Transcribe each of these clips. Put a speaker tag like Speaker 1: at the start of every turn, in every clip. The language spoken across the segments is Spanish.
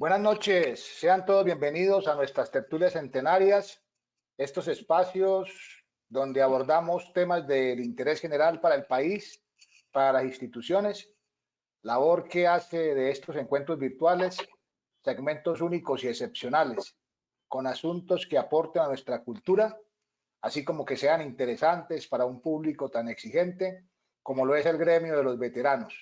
Speaker 1: Buenas noches, sean todos bienvenidos a nuestras tertulias centenarias, estos espacios donde abordamos temas del interés general para el país, para las instituciones, labor que hace de estos encuentros virtuales segmentos únicos y excepcionales, con asuntos que aporten a nuestra cultura, así como que sean interesantes para un público tan exigente como lo es el gremio de los veteranos.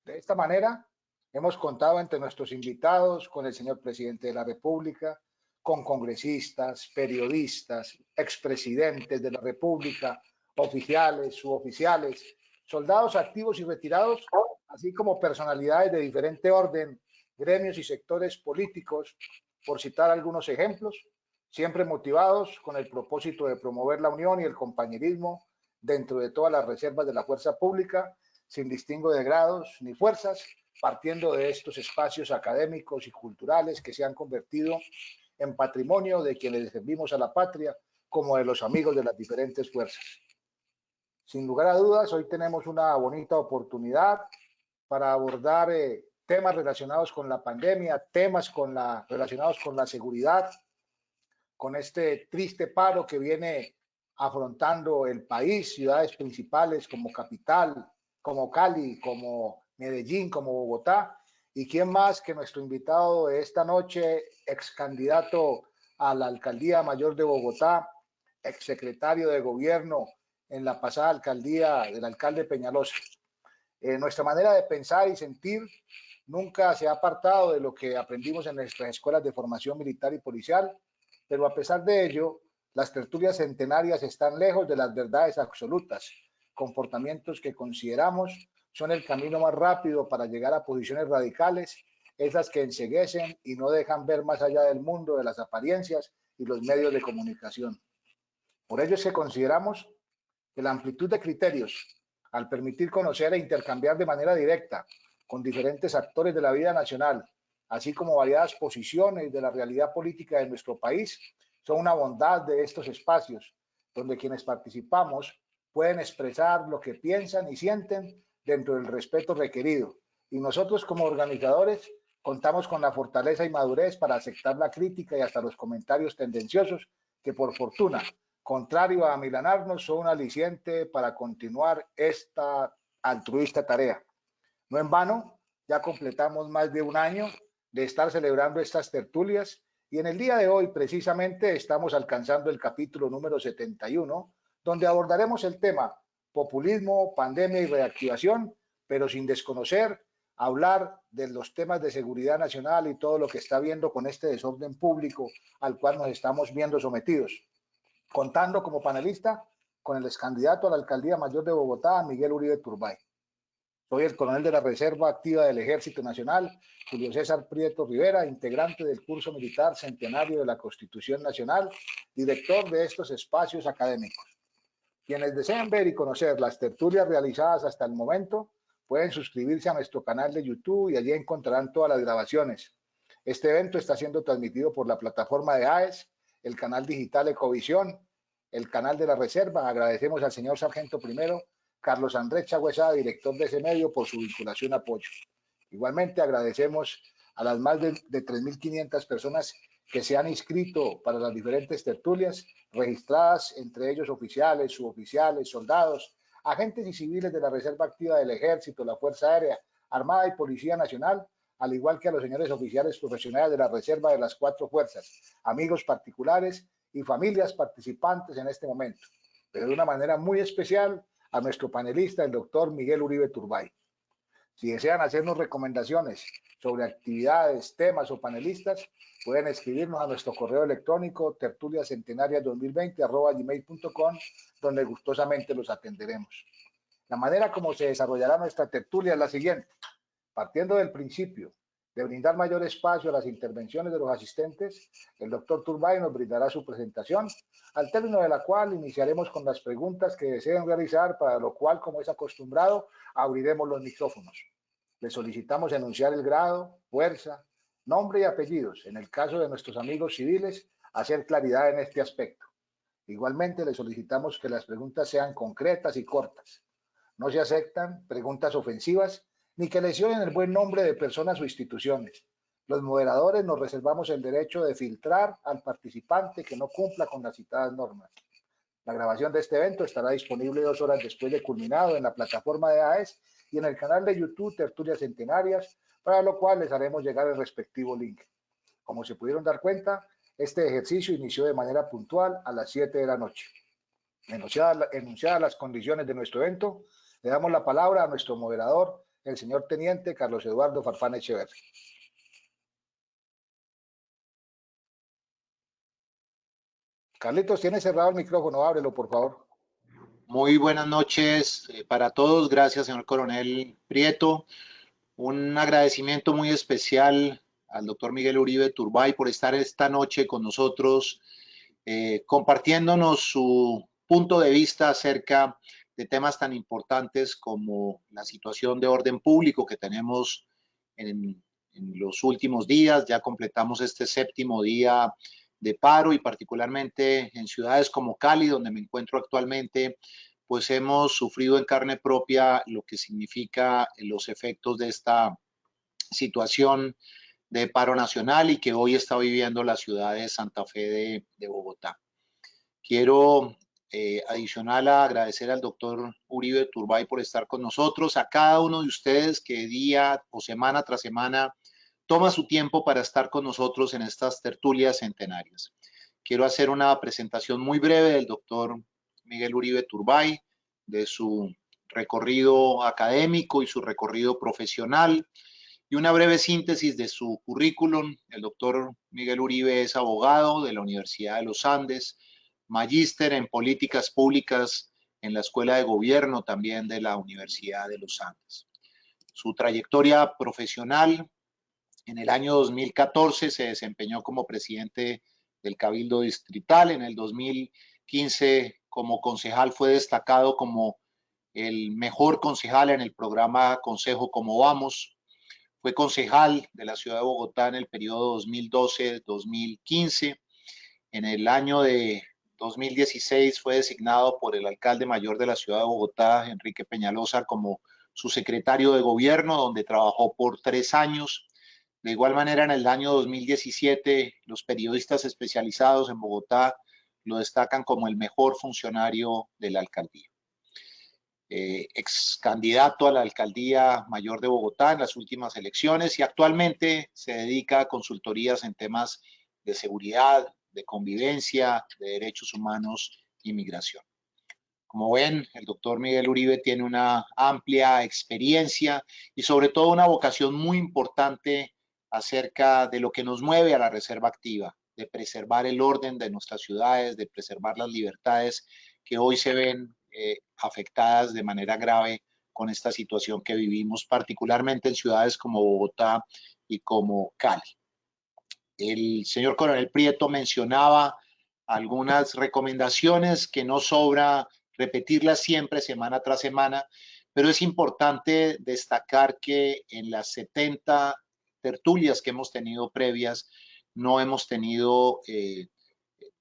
Speaker 1: De esta manera, hemos contado entre nuestros invitados con el señor presidente de la República, con congresistas, periodistas, expresidentes de la República, oficiales, suboficiales, soldados activos y retirados, así como personalidades de diferente orden, gremios y sectores políticos, por citar algunos ejemplos, siempre motivados con el propósito de promover la unión y el compañerismo dentro de todas las reservas de la fuerza pública sin distingo de grados ni fuerzas, partiendo de estos espacios académicos y culturales que se han convertido en patrimonio de quienes servimos a la patria como de los amigos de las diferentes fuerzas. Sin lugar a dudas, hoy tenemos una bonita oportunidad para abordar temas relacionados con la pandemia, temas relacionados con la seguridad, con este triste paro que viene afrontando el país, ciudades principales como Capital, como Cali, como Medellín, como Bogotá. ¿Y quién más que nuestro invitado de esta noche, ex candidato a la alcaldía mayor de Bogotá, ex secretario de gobierno en la pasada alcaldía del alcalde Peñalosa? Nuestra manera de pensar y sentir nunca se ha apartado de lo que aprendimos en nuestras escuelas de formación militar y policial, pero a pesar de ello, las tertulias centenarias están lejos de las verdades absolutas, comportamientos que consideramos son el camino más rápido para llegar a posiciones radicales, esas que enceguecen y no dejan ver más allá del mundo de las apariencias y los medios de comunicación. Por ello es que consideramos que la amplitud de criterios, al permitir conocer e intercambiar de manera directa con diferentes actores de la vida nacional, así como variadas posiciones de la realidad política de nuestro país, son una bondad de estos espacios, donde quienes participamos pueden expresar lo que piensan y sienten dentro del respeto requerido. Y nosotros como organizadores contamos con la fortaleza y madurez para aceptar la crítica y hasta los comentarios tendenciosos que por fortuna, contrario a amilanarnos, son un aliciente para continuar esta altruista tarea. No en vano, ya completamos más de un año de estar celebrando estas tertulias y en el día de hoy precisamente estamos alcanzando el capítulo número 71, donde abordaremos el tema populismo, pandemia y reactivación, pero sin desconocer, hablar de los temas de seguridad nacional y todo lo que está viendo con este desorden público al cual nos estamos viendo sometidos, contando como panelista con el ex candidato a la alcaldía mayor de Bogotá, Miguel Uribe Turbay. Soy el coronel de la Reserva Activa del Ejército Nacional, Julio César Prieto Rivera, integrante del curso militar centenario de la Constitución Nacional, director de estos espacios académicos. Quienes deseen ver y conocer las tertulias realizadas hasta el momento, pueden suscribirse a nuestro canal de YouTube y allí encontrarán todas las grabaciones. Este evento está siendo transmitido por la plataforma de AES, el canal digital Ecovisión, el canal de la Reserva. Agradecemos al señor Sargento Primero Carlos Andrés Chagüesada, director de ese medio, por su vinculación y apoyo. Igualmente agradecemos a las más de 3.500 personas que se han inscrito para las diferentes tertulias, registradas, entre ellos oficiales, suboficiales, soldados, agentes y civiles de la Reserva Activa del Ejército, la Fuerza Aérea, Armada y Policía Nacional, al igual que a los señores oficiales profesionales de la Reserva de las cuatro fuerzas, amigos particulares y familias participantes en este momento, pero de una manera muy especial a nuestro panelista, el doctor Miguel Uribe Turbay. Si desean hacernos recomendaciones sobre actividades, temas o panelistas, pueden escribirnos a nuestro correo electrónico tertuliacentenaria2020@gmail.com, donde gustosamente los atenderemos. La manera como se desarrollará nuestra tertulia es la siguiente. Partiendo del principio de brindar mayor espacio a las intervenciones de los asistentes, el doctor Turbay nos brindará su presentación, al término de la cual iniciaremos con las preguntas que deseen realizar, para lo cual, como es acostumbrado, abriremos los micrófonos. Le solicitamos enunciar el grado, fuerza, nombre y apellidos. En el caso de nuestros amigos civiles, hacer claridad en este aspecto. Igualmente, le solicitamos que las preguntas sean concretas y cortas. No se aceptan preguntas ofensivas ni que lesionen el buen nombre de personas o instituciones. Los moderadores nos reservamos el derecho de filtrar al participante que no cumpla con las citadas normas. La grabación de este evento estará disponible 2 horas después de culminado en la plataforma de AES y en el canal de YouTube Tertulias Centenarias, para lo cual les haremos llegar el respectivo link. Como se pudieron dar cuenta, este ejercicio inició de manera puntual a las 7 de la noche. Enunciadas las condiciones de nuestro evento, le damos la palabra a nuestro moderador, el señor Teniente Carlos Eduardo Farfán Echeverri. Carlitos, tiene cerrado el micrófono, ábrelo, por favor.
Speaker 2: Muy buenas noches para todos. Gracias, señor Coronel Prieto. Un agradecimiento muy especial al doctor Miguel Uribe Turbay por estar esta noche con nosotros, compartiéndonos su punto de vista acerca de temas tan importantes como la situación de orden público que tenemos en los últimos días. Ya completamos este 7º día de paro y particularmente en ciudades como Cali, donde me encuentro actualmente, pues hemos sufrido en carne propia lo que significa los efectos de esta situación de paro nacional y que hoy está viviendo la ciudad de Santa Fe de Bogotá. Quiero adicional a agradecer al doctor Uribe Turbay por estar con nosotros, a cada uno de ustedes que día o semana tras semana toma su tiempo para estar con nosotros en estas tertulias centenarias. Quiero hacer una presentación muy breve del doctor Miguel Uribe Turbay, de su recorrido académico y su recorrido profesional, y una breve síntesis de su currículum. El doctor Miguel Uribe es abogado de la Universidad de los Andes, magíster en políticas públicas en la Escuela de Gobierno también de la Universidad de los Andes. Su trayectoria profesional: en el año 2014 se desempeñó como presidente del Cabildo Distrital. En el 2015, como concejal, fue destacado como el mejor concejal en el programa Consejo Como Vamos. Fue concejal de la ciudad de Bogotá en el periodo 2012-2015. En el año de 2016 fue designado por el alcalde mayor de la ciudad de Bogotá, Enrique Peñalosa, como su secretario de gobierno, donde trabajó por 3 años. De igual manera, en el año 2017, los periodistas especializados en Bogotá lo destacan como el mejor funcionario de la alcaldía. Ex candidato a la alcaldía mayor de Bogotá en las últimas elecciones y actualmente se dedica a consultorías en temas de seguridad, de convivencia, de derechos humanos y migración. Como ven, el doctor Miguel Uribe tiene una amplia experiencia y sobre todo una vocación muy importante acerca de lo que nos mueve a la reserva activa, de preservar el orden de nuestras ciudades, de preservar las libertades que hoy se ven afectadas de manera grave con esta situación que vivimos, particularmente en ciudades como Bogotá y como Cali. El señor Coronel Prieto mencionaba algunas recomendaciones que no sobra repetirlas siempre, semana tras semana, pero es importante destacar que en las 70 tertulias que hemos tenido previas, no hemos tenido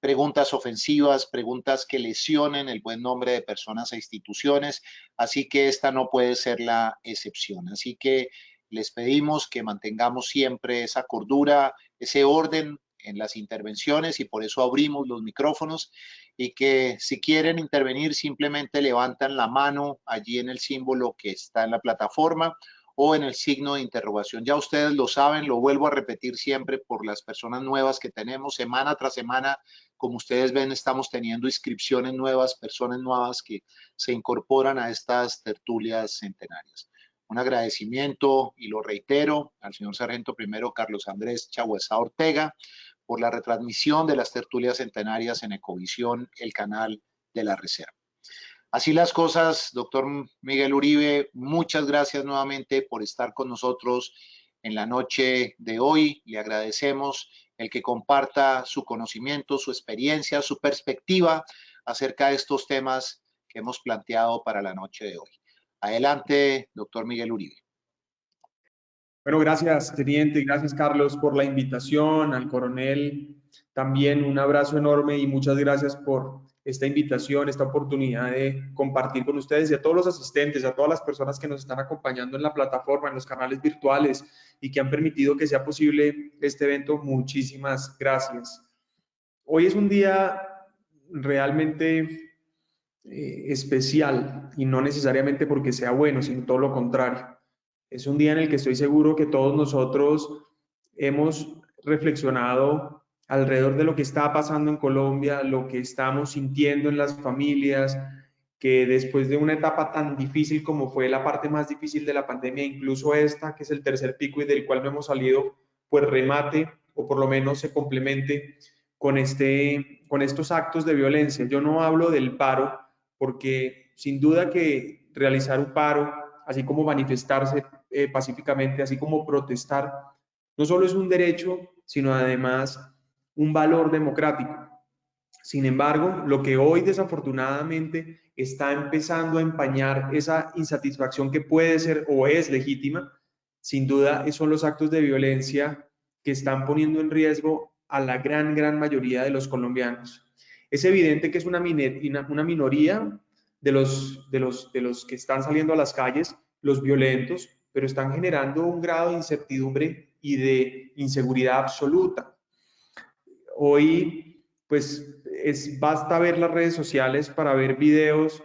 Speaker 2: preguntas ofensivas, preguntas que lesionen el buen nombre de personas e instituciones, así que esta no puede ser la excepción. Así que les pedimos que mantengamos siempre esa cordura, ese orden en las intervenciones y por eso abrimos los micrófonos y que si quieren intervenir simplemente levantan la mano allí en el símbolo que está en la plataforma o en el signo de interrogación. Ya ustedes lo saben, lo vuelvo a repetir siempre por las personas nuevas que tenemos semana tras semana. Como ustedes ven, estamos teniendo inscripciones nuevas, personas nuevas que se incorporan a estas tertulias centenarias. Un agradecimiento, y lo reitero, al señor Sargento Primero Carlos Andrés Chahuesá Ortega por la retransmisión de las tertulias centenarias en Ecovisión, el canal de la Reserva. Así las cosas, doctor Miguel Uribe, muchas gracias nuevamente por estar con nosotros en la noche de hoy. Le agradecemos el que comparta su conocimiento, su experiencia, su perspectiva acerca de estos temas que hemos planteado para la noche de hoy. Adelante, doctor Miguel Uribe.
Speaker 3: Bueno, gracias, teniente, gracias, Carlos, por la invitación, al coronel también un abrazo enorme y muchas gracias por esta invitación, esta oportunidad de compartir con ustedes y a todos los asistentes, a todas las personas que nos están acompañando en la plataforma, en los canales virtuales y que han permitido que sea posible este evento. Muchísimas gracias. Hoy es un día realmente especial, y no necesariamente porque sea bueno, sino todo lo contrario. Es un día en el que estoy seguro que todos nosotros hemos reflexionado alrededor de lo que está pasando en Colombia, lo que estamos sintiendo en las familias, que después de una etapa tan difícil como fue la parte más difícil de la pandemia, incluso esta, que es el tercer pico y del cual no hemos salido, pues remate o por lo menos se complemente con estos actos de violencia. Yo no hablo del paro, porque sin duda que realizar un paro, así como manifestarse pacíficamente, así como protestar, no solo es un derecho, sino además un valor democrático. Sin embargo, lo que hoy desafortunadamente está empezando a empañar esa insatisfacción que puede ser o es legítima, sin duda son los actos de violencia que están poniendo en riesgo a la gran mayoría de los colombianos. Es evidente que es una minoría de los que están saliendo a las calles, los violentos, pero están generando un grado de incertidumbre y de inseguridad absoluta. Hoy, pues, basta ver las redes sociales para ver videos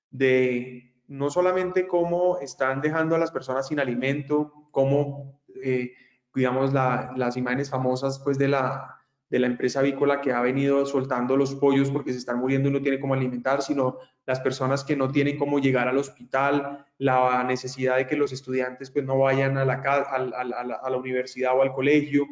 Speaker 3: de no solamente cómo están dejando a las personas sin alimento, cómo, digamos, las imágenes famosas, pues, de la empresa avícola que ha venido soltando los pollos porque se están muriendo y no tiene cómo alimentar, sino las personas que no tienen cómo llegar al hospital, la necesidad de que los estudiantes, pues, no vayan a la universidad o al colegio.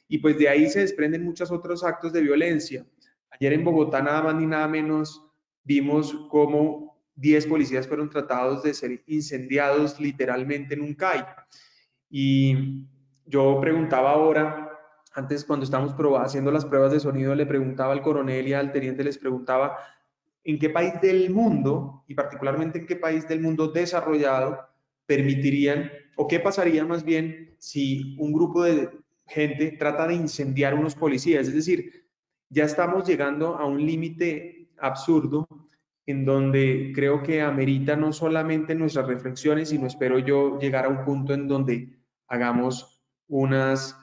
Speaker 3: Y pues de ahí se desprenden muchos otros actos de violencia. Ayer en Bogotá, nada más ni nada menos, vimos cómo 10 policías fueron tratados de ser incendiados literalmente en un CAI. Y yo preguntaba ahora, antes cuando estábamos haciendo las pruebas de sonido, le preguntaba al coronel y al teniente, les preguntaba en qué país del mundo, y particularmente en qué país del mundo desarrollado, permitirían, o qué pasaría más bien si un grupo de gente trata de incendiar unos policías. Es decir, ya estamos llegando a un límite absurdo en donde creo que amerita no solamente nuestras reflexiones, sino espero yo llegar a un punto en donde hagamos unas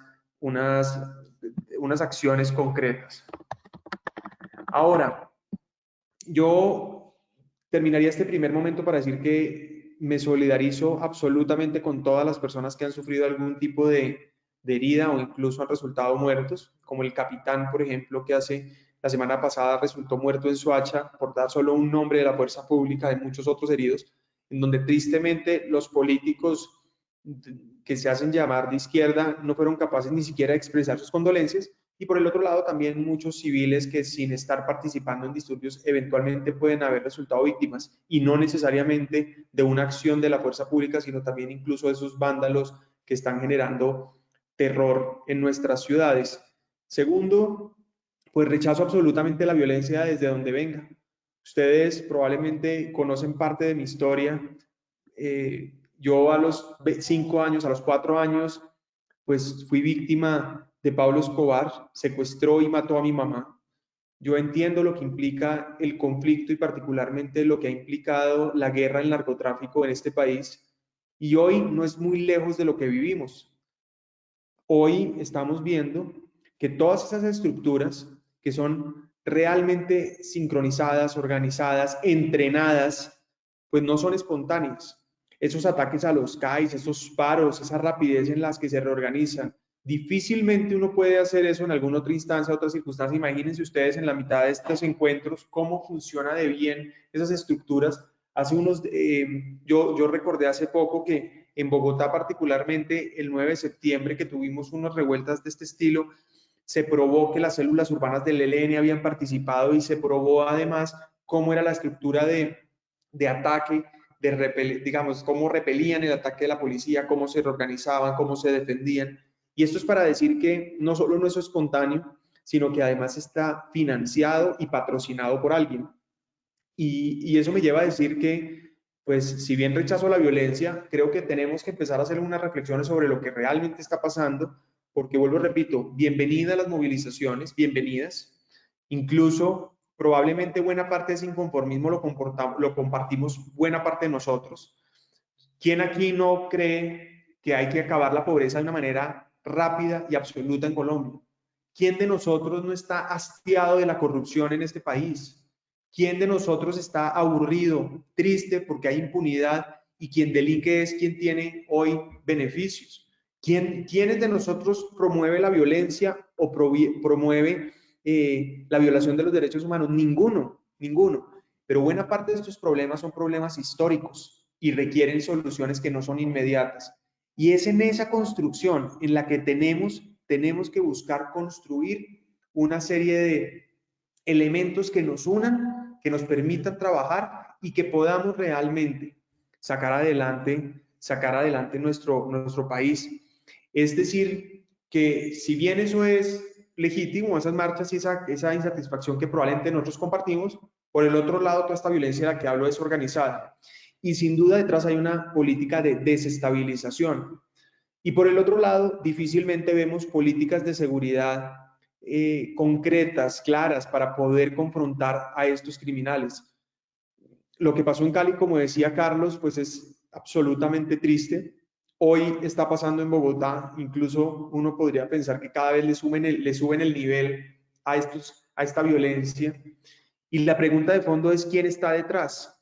Speaker 3: acciones concretas. Ahora, yo terminaría este primer momento para decir que me solidarizo absolutamente con todas las personas que han sufrido algún tipo de herida o incluso han resultado muertos, como el capitán, por ejemplo, que la semana pasada resultó muerto en Soacha, por dar solo un nombre de la fuerza pública, de muchos otros heridos, en donde tristemente los políticos que se hacen llamar de izquierda no fueron capaces ni siquiera de expresar sus condolencias. Y por el otro lado también muchos civiles que sin estar participando en disturbios eventualmente pueden haber resultado víctimas, y no necesariamente de una acción de la fuerza pública, sino también incluso de esos vándalos que están generando terror en nuestras ciudades. Segundo, pues rechazo absolutamente la violencia desde donde venga. Ustedes probablemente conocen parte de mi historia. Yo a los 5 años, a los 4 años, pues fui víctima de Pablo Escobar, secuestró y mató a mi mamá. Yo entiendo lo que implica el conflicto y particularmente lo que ha implicado la guerra del narcotráfico en este país, y hoy no es muy lejos de lo que vivimos. Hoy estamos viendo que todas esas estructuras que son realmente sincronizadas, organizadas, entrenadas, pues no son espontáneas. Esos ataques a los CAIs, esos paros, esa rapidez en las que se reorganizan, difícilmente uno puede hacer eso en alguna otra instancia, otra circunstancia. Imagínense ustedes en la mitad de estos encuentros cómo funciona de bien esas estructuras. Yo recordé hace poco que en Bogotá, particularmente el 9 de septiembre, que tuvimos unas revueltas de este estilo, se probó que las células urbanas del ELN habían participado, y se probó además cómo era la estructura de ataque, digamos, cómo repelían el ataque de la policía, cómo se reorganizaban, cómo se defendían. Y esto es para decir que no solo no es espontáneo, sino que además está financiado y patrocinado por alguien. Y eso me lleva a decir que, pues, si bien rechazo la violencia, creo que tenemos que empezar a hacer unas reflexiones sobre lo que realmente está pasando, porque vuelvo, repito, bienvenida a las movilizaciones, bienvenidas. Incluso probablemente buena parte de ese inconformismo lo compartimos buena parte de nosotros. ¿Quién aquí no cree que hay que acabar la pobreza de una manera rápida y absoluta en Colombia? ¿Quién de nosotros no está hastiado de la corrupción en este país? ¿Quién de nosotros está aburrido, triste porque hay impunidad y quien delinque es quien tiene hoy beneficios? ¿Quiénes de nosotros promueve la violencia o promueve la violación de los derechos humanos? Ninguno, ninguno. Pero buena parte de estos problemas son problemas históricos y requieren soluciones que no son inmediatas. Y es en esa construcción en la que tenemos que buscar construir una serie de elementos que nos unan, que nos permitan trabajar y que podamos realmente sacar adelante nuestro país. Es decir, que si bien eso es legítimo, esas marchas y esa insatisfacción que probablemente nosotros compartimos, por el otro lado, toda esta violencia de la que hablo es organizada. Y sin duda detrás hay una política de desestabilización. Y por el otro lado, difícilmente vemos políticas de seguridad concretas, claras, para poder confrontar a estos criminales. Lo que pasó en Cali, como decía Carlos, pues es absolutamente triste. Hoy está pasando en Bogotá, incluso uno podría pensar que cada vez le suben el nivel a esta violencia. Y la pregunta de fondo es, ¿quién está detrás?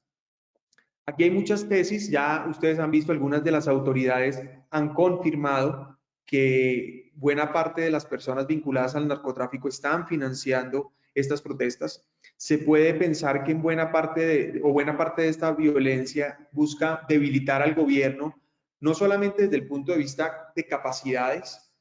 Speaker 3: Aquí hay muchas tesis, ya ustedes han visto, algunas de las autoridades han confirmado que buena parte de las personas vinculadas al narcotráfico están financiando estas protestas. Se puede pensar que buena parte de esta violencia busca debilitar al gobierno, no solamente desde el punto de vista de capacidades,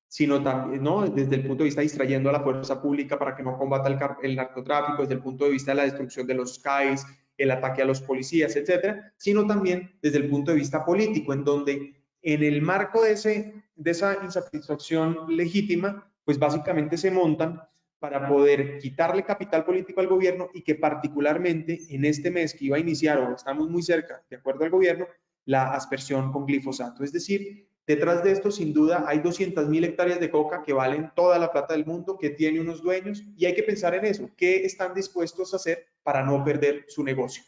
Speaker 3: sino también, ¿no?, desde el punto de vista distrayendo a la fuerza pública para que no combata el narcotráfico, desde el punto de vista de la destrucción de los CAIs, el ataque a los policías, etcétera, sino también desde el punto de vista político, en donde en el marco de esa insatisfacción legítima, pues básicamente se montan para poder quitarle capital político al gobierno y que particularmente en este mes que iba a iniciar, o estamos muy cerca, de acuerdo al gobierno, la aspersión con glifosato. Es decir, detrás de esto, sin duda, hay 200.000 hectáreas de coca que valen toda la plata del mundo, que tiene unos dueños, y hay que pensar en eso. ¿Qué están dispuestos a hacer para no perder su negocio?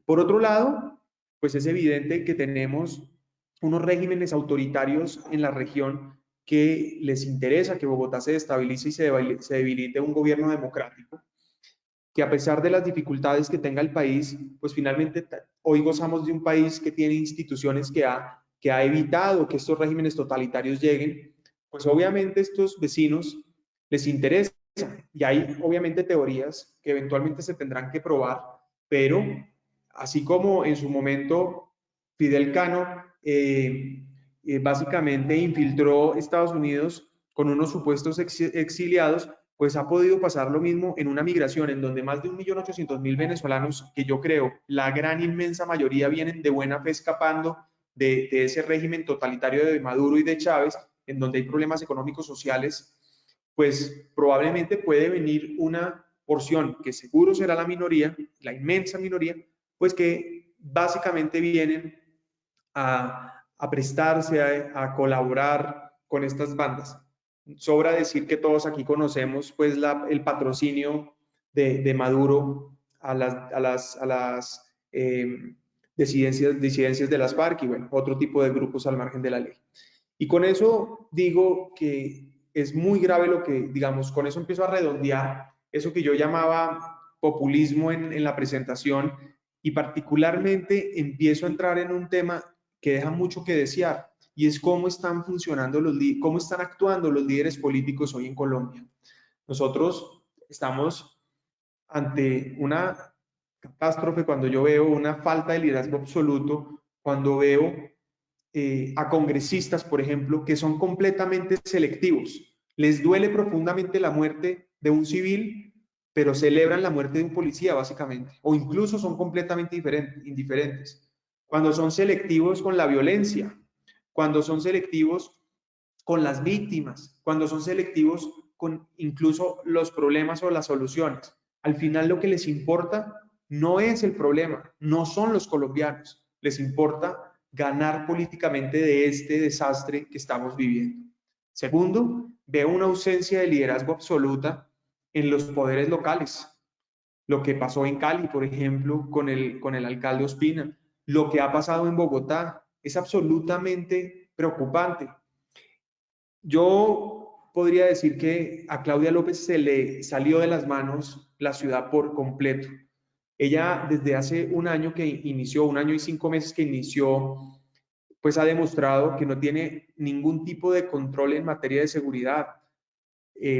Speaker 3: Por otro lado, pues es evidente que tenemos unos regímenes autoritarios en la región que les interesa que Bogotá se destabilice y se debilite un gobierno democrático, que a pesar de las dificultades que tenga el país, pues finalmente hoy gozamos de un país que tiene instituciones que ha evitado que estos regímenes totalitarios lleguen. Pues obviamente estos vecinos les interesa, y hay obviamente teorías que eventualmente se tendrán que probar, pero así como en su momento Fidel Cano básicamente infiltró Estados Unidos con unos supuestos exiliados, pues ha podido pasar lo mismo en una migración en donde más de 1.800.000 venezolanos, que yo creo la gran inmensa mayoría vienen de buena fe escapando de ese régimen totalitario de Maduro y de Chávez, en donde hay problemas económicos, sociales, pues probablemente puede venir una porción que seguro será la minoría, la inmensa minoría, pues que básicamente vienen a prestarse, a colaborar con estas bandas. Sobra decir que todos aquí conocemos pues el patrocinio de Maduro a las disidencias de las FARC y bueno, otro tipo de grupos al margen de la ley. Y con eso digo que es muy grave lo que, digamos, con eso empiezo a redondear eso que yo llamaba populismo en la presentación, y particularmente empiezo a entrar en un tema que deja mucho que desear, y es cómo están funcionando cómo están actuando los líderes políticos hoy en Colombia. Nosotros estamos ante una catástrofe cuando yo veo una falta de liderazgo absoluto, cuando veo a congresistas, por ejemplo, que son completamente selectivos. Les duele profundamente la muerte de un civil, pero celebran la muerte de un policía, básicamente, o incluso son completamente indiferentes. Cuando son selectivos con la violencia, cuando son selectivos con las víctimas, cuando son selectivos con incluso los problemas o las soluciones. Al final lo que les importa no es el problema, no son los colombianos, les importa ganar políticamente de este desastre que estamos viviendo. Segundo, veo una ausencia de liderazgo absoluta en los poderes locales. lo que pasó en Cali, por ejemplo, con el alcalde Ospina, lo que ha pasado en Bogotá, es absolutamente preocupante. Yo podría decir que a Claudia López se le salió de las manos la ciudad por completo. Ella desde hace un año que inició, 1 año y 5 meses que inició, pues ha demostrado que no tiene ningún tipo de control en materia de seguridad.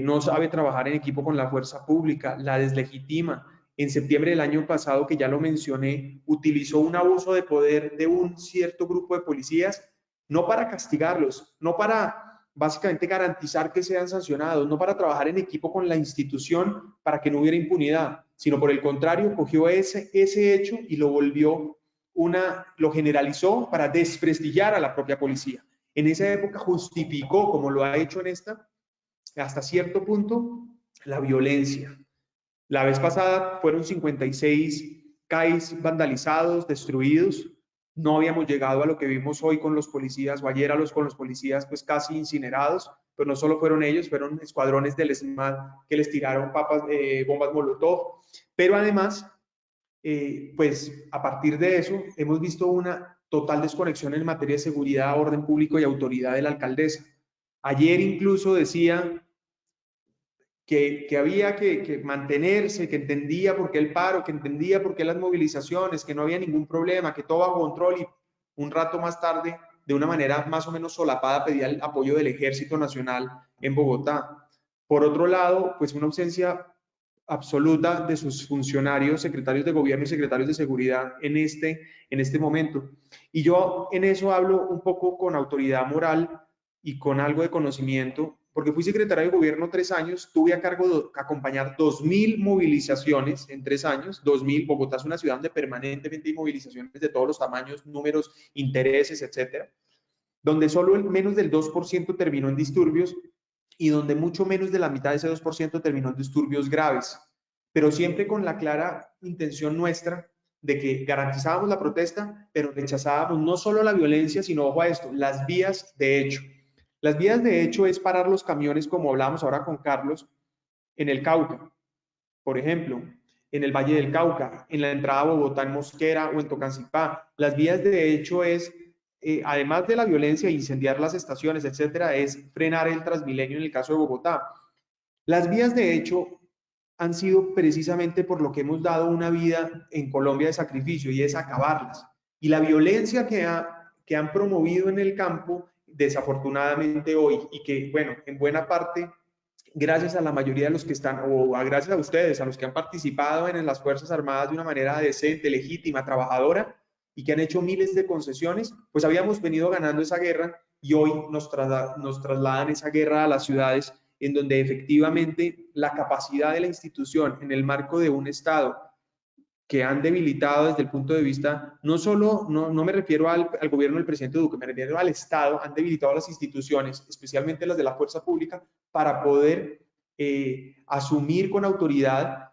Speaker 3: No sabe trabajar en equipo con la fuerza pública, la deslegitima. En septiembre del año pasado, que ya lo mencioné, utilizó un abuso de poder de un cierto grupo de policías, no para castigarlos, no para básicamente garantizar que sean sancionados, no para trabajar en equipo con la institución para que no hubiera impunidad, sino por el contrario, cogió ese hecho y lo volvió lo generalizó para desprestigiar a la propia policía. En esa época justificó, como lo ha hecho en esta, hasta cierto punto, la violencia. La vez pasada fueron 56 CAIs vandalizados, destruidos. No habíamos llegado a lo que vimos hoy con los policías, o ayer con los policías pues casi incinerados, pero no solo fueron ellos, fueron escuadrones del SMAT que les tiraron bombas molotov, pero además, pues a partir de eso hemos visto una total desconexión en materia de seguridad, orden público y autoridad de la alcaldesa. Ayer incluso decía que había que mantenerse, que entendía por qué el paro, que entendía por qué las movilizaciones, que no había ningún problema, que todo bajo control, y un rato más tarde, de una manera más o menos solapada, pedía el apoyo del Ejército Nacional en Bogotá. Por otro lado, pues una ausencia absoluta de sus funcionarios, secretarios de gobierno y secretarios de seguridad en este momento. Y yo en eso hablo un poco con autoridad moral y con algo de conocimiento, porque fui secretario de gobierno 3 años, tuve a cargo de acompañar 2.000 movilizaciones en 3 años, 2.000, Bogotá es una ciudad donde permanentemente hay movilizaciones de todos los tamaños, números, intereses, etcétera, donde solo menos del 2% terminó en disturbios y donde mucho menos de la mitad de ese 2% terminó en disturbios graves, pero siempre con la clara intención nuestra de que garantizábamos la protesta, pero rechazábamos no solo la violencia, sino, ojo a esto, las vías de hecho. Las vías de hecho es parar los camiones, como hablábamos ahora con Carlos, en el Cauca, por ejemplo, en el Valle del Cauca, en la entrada a Bogotá, en Mosquera o en Tocancipá. Las vías de hecho es, además de la violencia, incendiar las estaciones, etcétera, es frenar el Transmilenio en el caso de Bogotá. Las vías de hecho han sido precisamente por lo que hemos dado una vida en Colombia de sacrificio, y es acabarlas. Y la violencia que han promovido en el campo, desafortunadamente hoy, y que, bueno, en buena parte, gracias a la mayoría de los que están, o gracias a ustedes, a los que han participado en las Fuerzas Armadas de una manera decente, legítima, trabajadora, y que han hecho miles de concesiones, pues habíamos venido ganando esa guerra, y hoy nos trasladan esa guerra a las ciudades, en donde efectivamente la capacidad de la institución en el marco de un Estado que han debilitado desde el punto de vista, no solo, no me refiero al gobierno del presidente Duque, me refiero al Estado, han debilitado las instituciones, especialmente las de la fuerza pública, para poder asumir con autoridad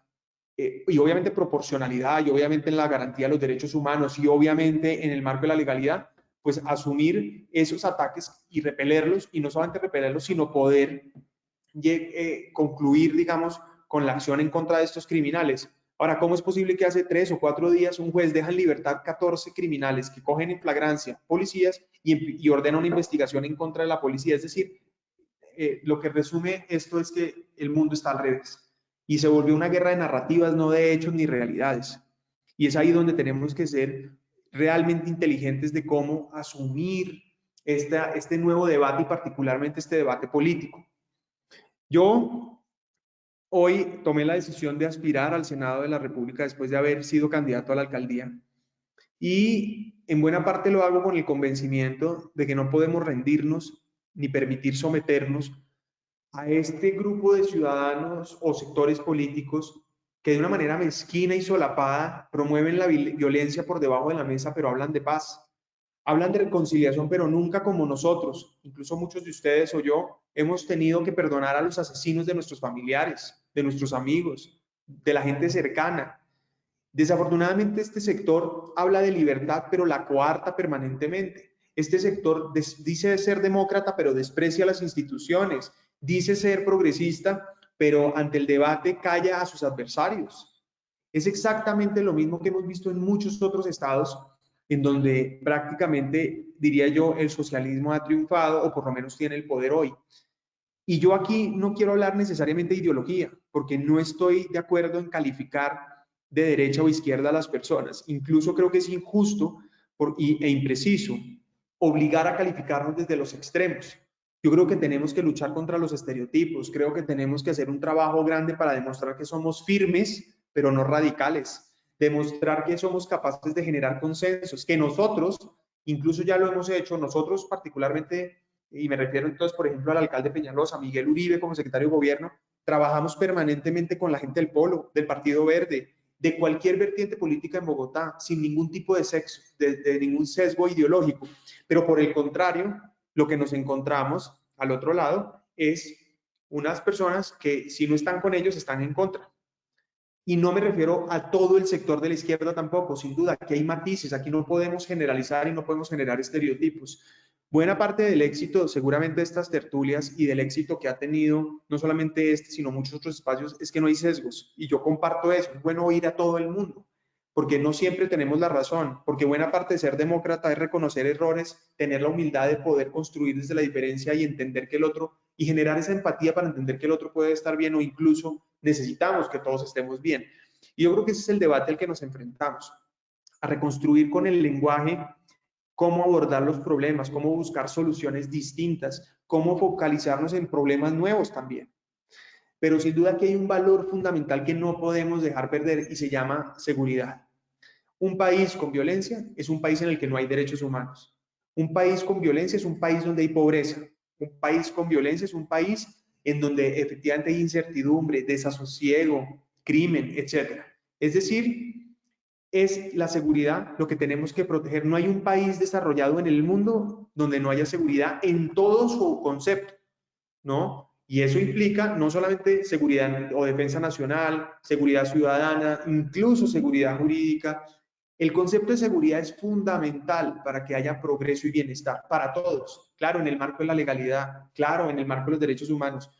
Speaker 3: y obviamente proporcionalidad, y obviamente en la garantía de los derechos humanos, y obviamente en el marco de la legalidad, pues asumir esos ataques y repelerlos, y no solamente repelerlos, sino poder concluir, digamos, con la acción en contra de estos criminales. Ahora, ¿cómo es posible que hace 3 o 4 días un juez deja en libertad 14 criminales que cogen en flagrancia policías y ordena una investigación en contra de la policía? Es decir, lo que resume esto es que el mundo está al revés y se volvió una guerra de narrativas, no de hechos ni realidades. Y es ahí donde tenemos que ser realmente inteligentes de cómo asumir este nuevo debate, y particularmente este debate político. Yo hoy tomé la decisión de aspirar al Senado de la República después de haber sido candidato a la alcaldía, y en buena parte lo hago con el convencimiento de que no podemos rendirnos ni permitir someternos a este grupo de ciudadanos o sectores políticos que de una manera mezquina y solapada promueven la violencia por debajo de la mesa, pero hablan de paz. Hablan de reconciliación, pero nunca como nosotros, incluso muchos de ustedes o yo, hemos tenido que perdonar a los asesinos de nuestros familiares, de nuestros amigos, de la gente cercana. Desafortunadamente, este sector habla de libertad, pero la coarta permanentemente. Este sector dice ser demócrata, pero desprecia las instituciones. Dice ser progresista, pero ante el debate calla a sus adversarios. Es exactamente lo mismo que hemos visto en muchos otros estados en donde prácticamente, diría yo, el socialismo ha triunfado o por lo menos tiene el poder hoy. Y yo aquí no quiero hablar necesariamente de ideología, porque no estoy de acuerdo en calificar de derecha o izquierda a las personas. Incluso creo que es injusto e impreciso obligar a calificarnos desde los extremos. Yo creo que tenemos que luchar contra los estereotipos, creo que tenemos que hacer un trabajo grande para demostrar que somos firmes, pero no radicales, demostrar que somos capaces de generar consensos, que nosotros, incluso ya lo hemos hecho, nosotros particularmente, y me refiero entonces, por ejemplo, al alcalde Peñalosa, Miguel Uribe como secretario de gobierno, trabajamos permanentemente con la gente del Polo, del Partido Verde, de cualquier vertiente política en Bogotá, sin ningún tipo de sexo, de ningún sesgo ideológico. Pero por el contrario, lo que nos encontramos al otro lado es unas personas que si no están con ellos, están en contra. Y no me refiero a todo el sector de la izquierda tampoco, sin duda, aquí hay matices, aquí no podemos generalizar y no podemos generar estereotipos. Buena parte del éxito, seguramente, de estas tertulias y del éxito que ha tenido, no solamente este, sino muchos otros espacios, es que no hay sesgos. Y yo comparto eso, es bueno oír a todo el mundo, porque no siempre tenemos la razón, porque buena parte de ser demócrata es reconocer errores, tener la humildad de poder construir desde la diferencia y entender que el otro, y generar esa empatía para entender que el otro puede estar bien o incluso necesitamos que todos estemos bien. Y yo creo que ese es el debate al que nos enfrentamos, a reconstruir con el lenguaje cómo abordar los problemas, cómo buscar soluciones distintas, cómo focalizarnos en problemas nuevos también. Pero sin duda que hay un valor fundamental que no podemos dejar perder y se llama seguridad. Un país con violencia es un país en el que no hay derechos humanos. Un país con violencia es un país donde hay pobreza. Un país con violencia es un país en donde efectivamente hay incertidumbre, desasosiego, crimen, etc. Es decir, es la seguridad lo que tenemos que proteger. No hay un país desarrollado en el mundo donde no haya seguridad en todo su concepto, ¿no? Y eso implica no solamente seguridad o defensa nacional, seguridad ciudadana, incluso seguridad jurídica. El concepto de seguridad es fundamental para que haya progreso y bienestar para todos. Claro, en el marco de la legalidad, claro, en el marco de los derechos humanos.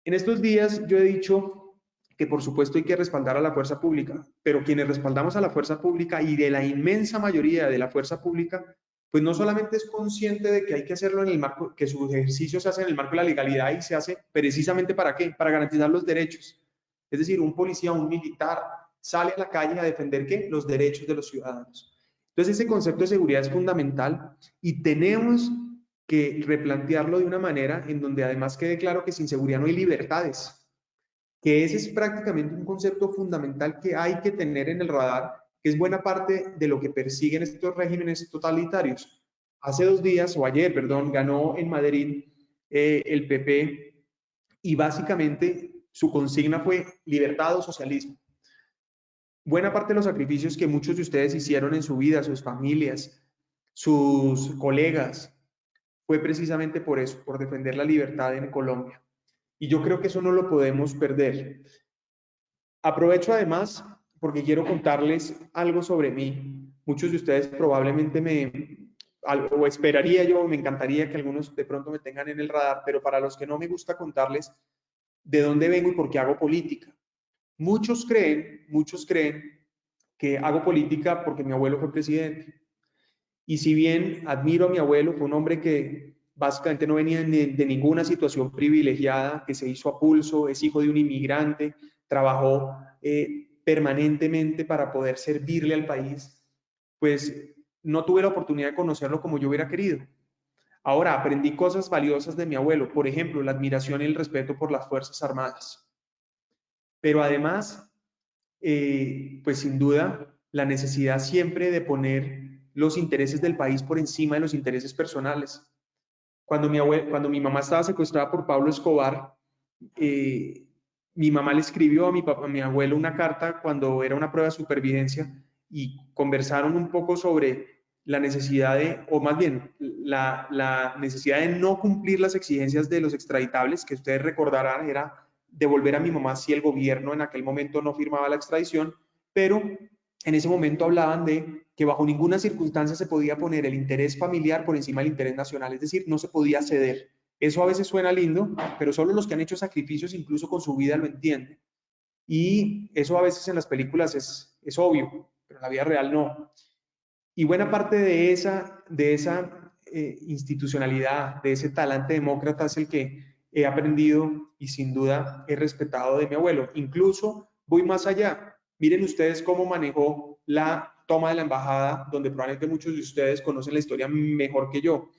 Speaker 3: En estos días yo he dicho que por supuesto hay que respaldar a la fuerza pública, pero quienes respaldamos a la fuerza pública y de la inmensa mayoría de la fuerza pública, pues no solamente es consciente de que hay que hacerlo en el marco, que su ejercicio se hace en el marco de la legalidad y se hace precisamente ¿para qué? Para garantizar los derechos. Es decir, un policía, un militar sale a la calle a defender ¿qué? Los derechos de los ciudadanos. Entonces ese concepto de seguridad es fundamental y tenemos que replantearlo de una manera en donde además quede claro que sin seguridad no hay libertades, que ese es prácticamente un concepto fundamental que hay que tener en el radar, que es buena parte de lo que persiguen estos regímenes totalitarios. Hace 2 días, o ayer, perdón, ganó en Madrid el PP y básicamente su consigna fue libertad o socialismo. Buena parte de los sacrificios que muchos de ustedes hicieron en su vida, sus familias, sus colegas, fue precisamente por eso, por defender la libertad en Colombia. Y yo creo que eso no lo podemos perder. Aprovecho además porque quiero contarles algo sobre mí. Muchos de ustedes probablemente o esperaría yo, me encantaría que algunos de pronto me tengan en el radar, pero para los que no me gusta contarles de dónde vengo y por qué hago política. Muchos creen que hago política porque mi abuelo fue presidente. Y si bien admiro a mi abuelo, fue un hombre que básicamente no venía de ninguna situación privilegiada, que se hizo a pulso, es hijo de un inmigrante, trabajó permanentemente para poder servirle al país, pues no tuve la oportunidad de conocerlo como yo hubiera querido. Ahora, aprendí cosas valiosas de mi abuelo, por ejemplo, la admiración y el respeto por las Fuerzas Armadas. Pero además, pues sin duda, la necesidad siempre de poner los intereses del país por encima de los intereses personales. Cuando mi mamá estaba secuestrada por Pablo Escobar, mi mamá le escribió a mi abuelo una carta cuando era una prueba de supervivencia y conversaron un poco sobre la necesidad o más bien, la necesidad de no cumplir las exigencias de los extraditables, que ustedes recordarán era devolver a mi mamá si el gobierno en aquel momento no firmaba la extradición, pero en ese momento hablaban de que bajo ninguna circunstancia se podía poner el interés familiar por encima del interés nacional, es decir, no se podía ceder. Eso a veces suena lindo, pero solo los que han hecho sacrificios incluso con su vida lo entienden. Y eso a veces en las películas es obvio, pero en la vida real no. Y buena parte de esa institucionalidad, de ese talante demócrata es el que he aprendido y sin duda he respetado de mi abuelo. Incluso voy más allá. Miren ustedes cómo manejó la toma de la embajada, donde probablemente muchos de ustedes conocen la historia mejor que yo.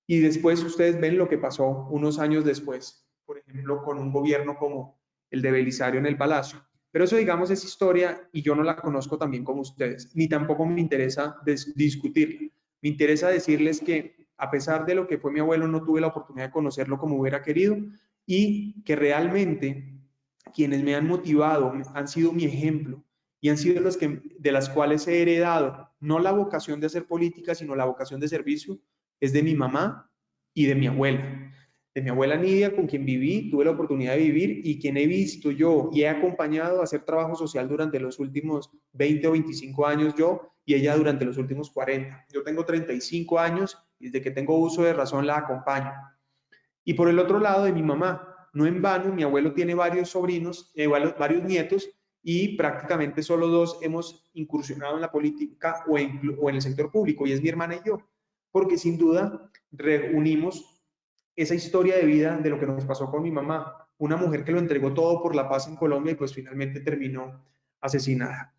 Speaker 3: Y después ustedes ven lo que pasó unos años después, por ejemplo, con un gobierno como el de Belisario en el Palacio. Pero eso, digamos, es historia y yo no la conozco tan bien como ustedes, ni tampoco me interesa discutirla. Me interesa decirles que a pesar de lo que fue mi abuelo, no tuve la oportunidad de conocerlo como hubiera querido y que realmente quienes me han motivado han sido mi ejemplo y han sido los que, de las cuales he heredado no la vocación de hacer política, sino la vocación de servicio, es de mi mamá y de mi abuela. De mi abuela Nidia, con quien viví, tuve la oportunidad de vivir y quien he visto yo y he acompañado a hacer trabajo social durante los últimos 20 o 25 años yo y ella durante los últimos 40. Yo tengo 35 años y desde que tengo uso de razón la acompaño. Y por el otro lado de mi mamá, no en vano, mi abuelo tiene varios sobrinos, varios nietos y prácticamente solo dos hemos incursionado en la política o en el sector público y es mi hermana y yo, porque sin duda reunimos esa historia de vida de lo que nos pasó con mi mamá, una mujer que lo entregó todo por la paz en Colombia y pues finalmente terminó asesinada.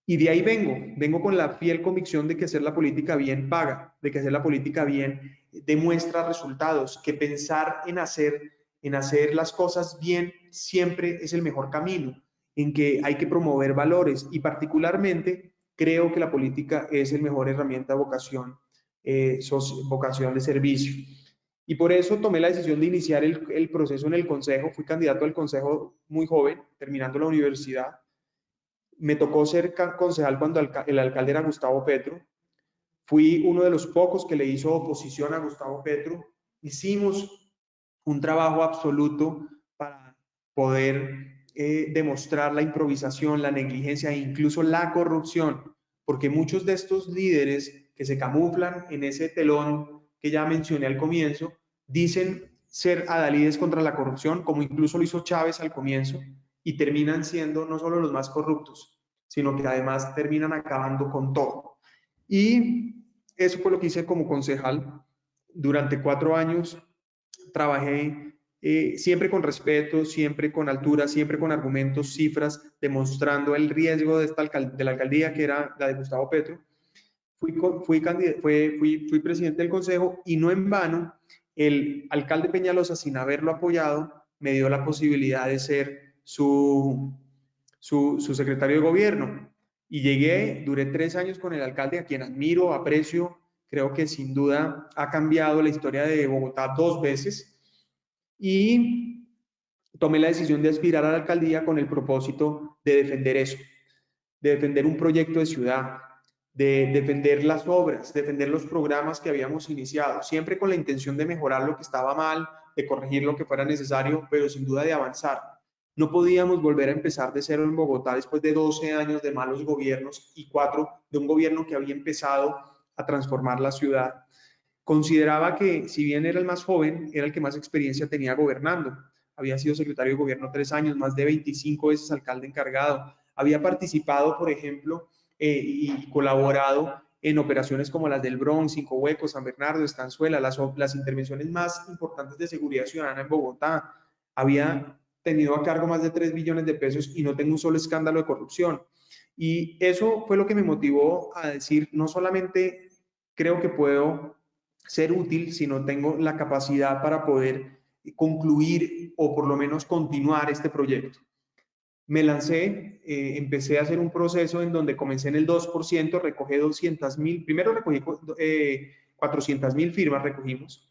Speaker 3: Y de ahí vengo con la fiel convicción de que hacer la política bien paga, de que hacer la política bien demuestra resultados, que pensar en hacer las cosas bien siempre es el mejor camino, en que hay que promover valores y particularmente creo que la política es el mejor herramienta de vocación de servicio. Y por eso tomé la decisión de iniciar el proceso en el Consejo. Fui candidato al Consejo muy joven, terminando la universidad. Me tocó ser concejal cuando el alcalde era Gustavo Petro. Fui uno de los pocos que le hizo oposición a Gustavo Petro. Hicimos un trabajo absoluto para poder demostrar la improvisación, la negligencia e incluso la corrupción, porque muchos de estos líderes que se camuflan en ese telón que ya mencioné al comienzo, dicen ser adalides contra la corrupción, como incluso lo hizo Chávez al comienzo, y terminan siendo no solo los más corruptos, sino que además terminan acabando con todo. Y eso fue lo que hice como concejal. Durante 4 años trabajé siempre con respeto, siempre con altura, siempre con argumentos, cifras, demostrando el riesgo de la alcaldía, que era la de Gustavo Petro. Fui presidente del consejo y no en vano, el alcalde Peñalosa, sin haberlo apoyado, me dio la posibilidad de ser su secretario de gobierno. Y duré 3 años con el alcalde, a quien admiro, aprecio, creo que sin duda ha cambiado la historia de Bogotá 2 veces. Y tomé la decisión de aspirar a la alcaldía con el propósito de defender eso, de defender un proyecto de ciudad, de defender las obras, defender los programas que habíamos iniciado, siempre con la intención de mejorar lo que estaba mal, de corregir lo que fuera necesario, pero sin duda de avanzar. No podíamos volver a empezar de cero en Bogotá después de 12 años de malos gobiernos y 4 de un gobierno que había empezado a transformar la ciudad. Consideraba que, si bien era el más joven, era el que más experiencia tenía gobernando. Había sido secretario de gobierno 3 años, más de 25 veces alcalde encargado. Había participado, por ejemplo, y colaborado en operaciones como las del Bronx, Cinco Huecos, San Bernardo, Estanzuela, las intervenciones más importantes de seguridad ciudadana en Bogotá. Había tenido a cargo más de 3 billones de pesos y no tengo un solo escándalo de corrupción. Y eso fue lo que me motivó a decir, no solamente creo que puedo ser útil, sino tengo la capacidad para poder concluir o por lo menos continuar este proyecto. Me lancé, empecé a hacer un proceso en donde comencé en el 2%, recogí 200,000, primero recogí 400,000 firmas, recogimos,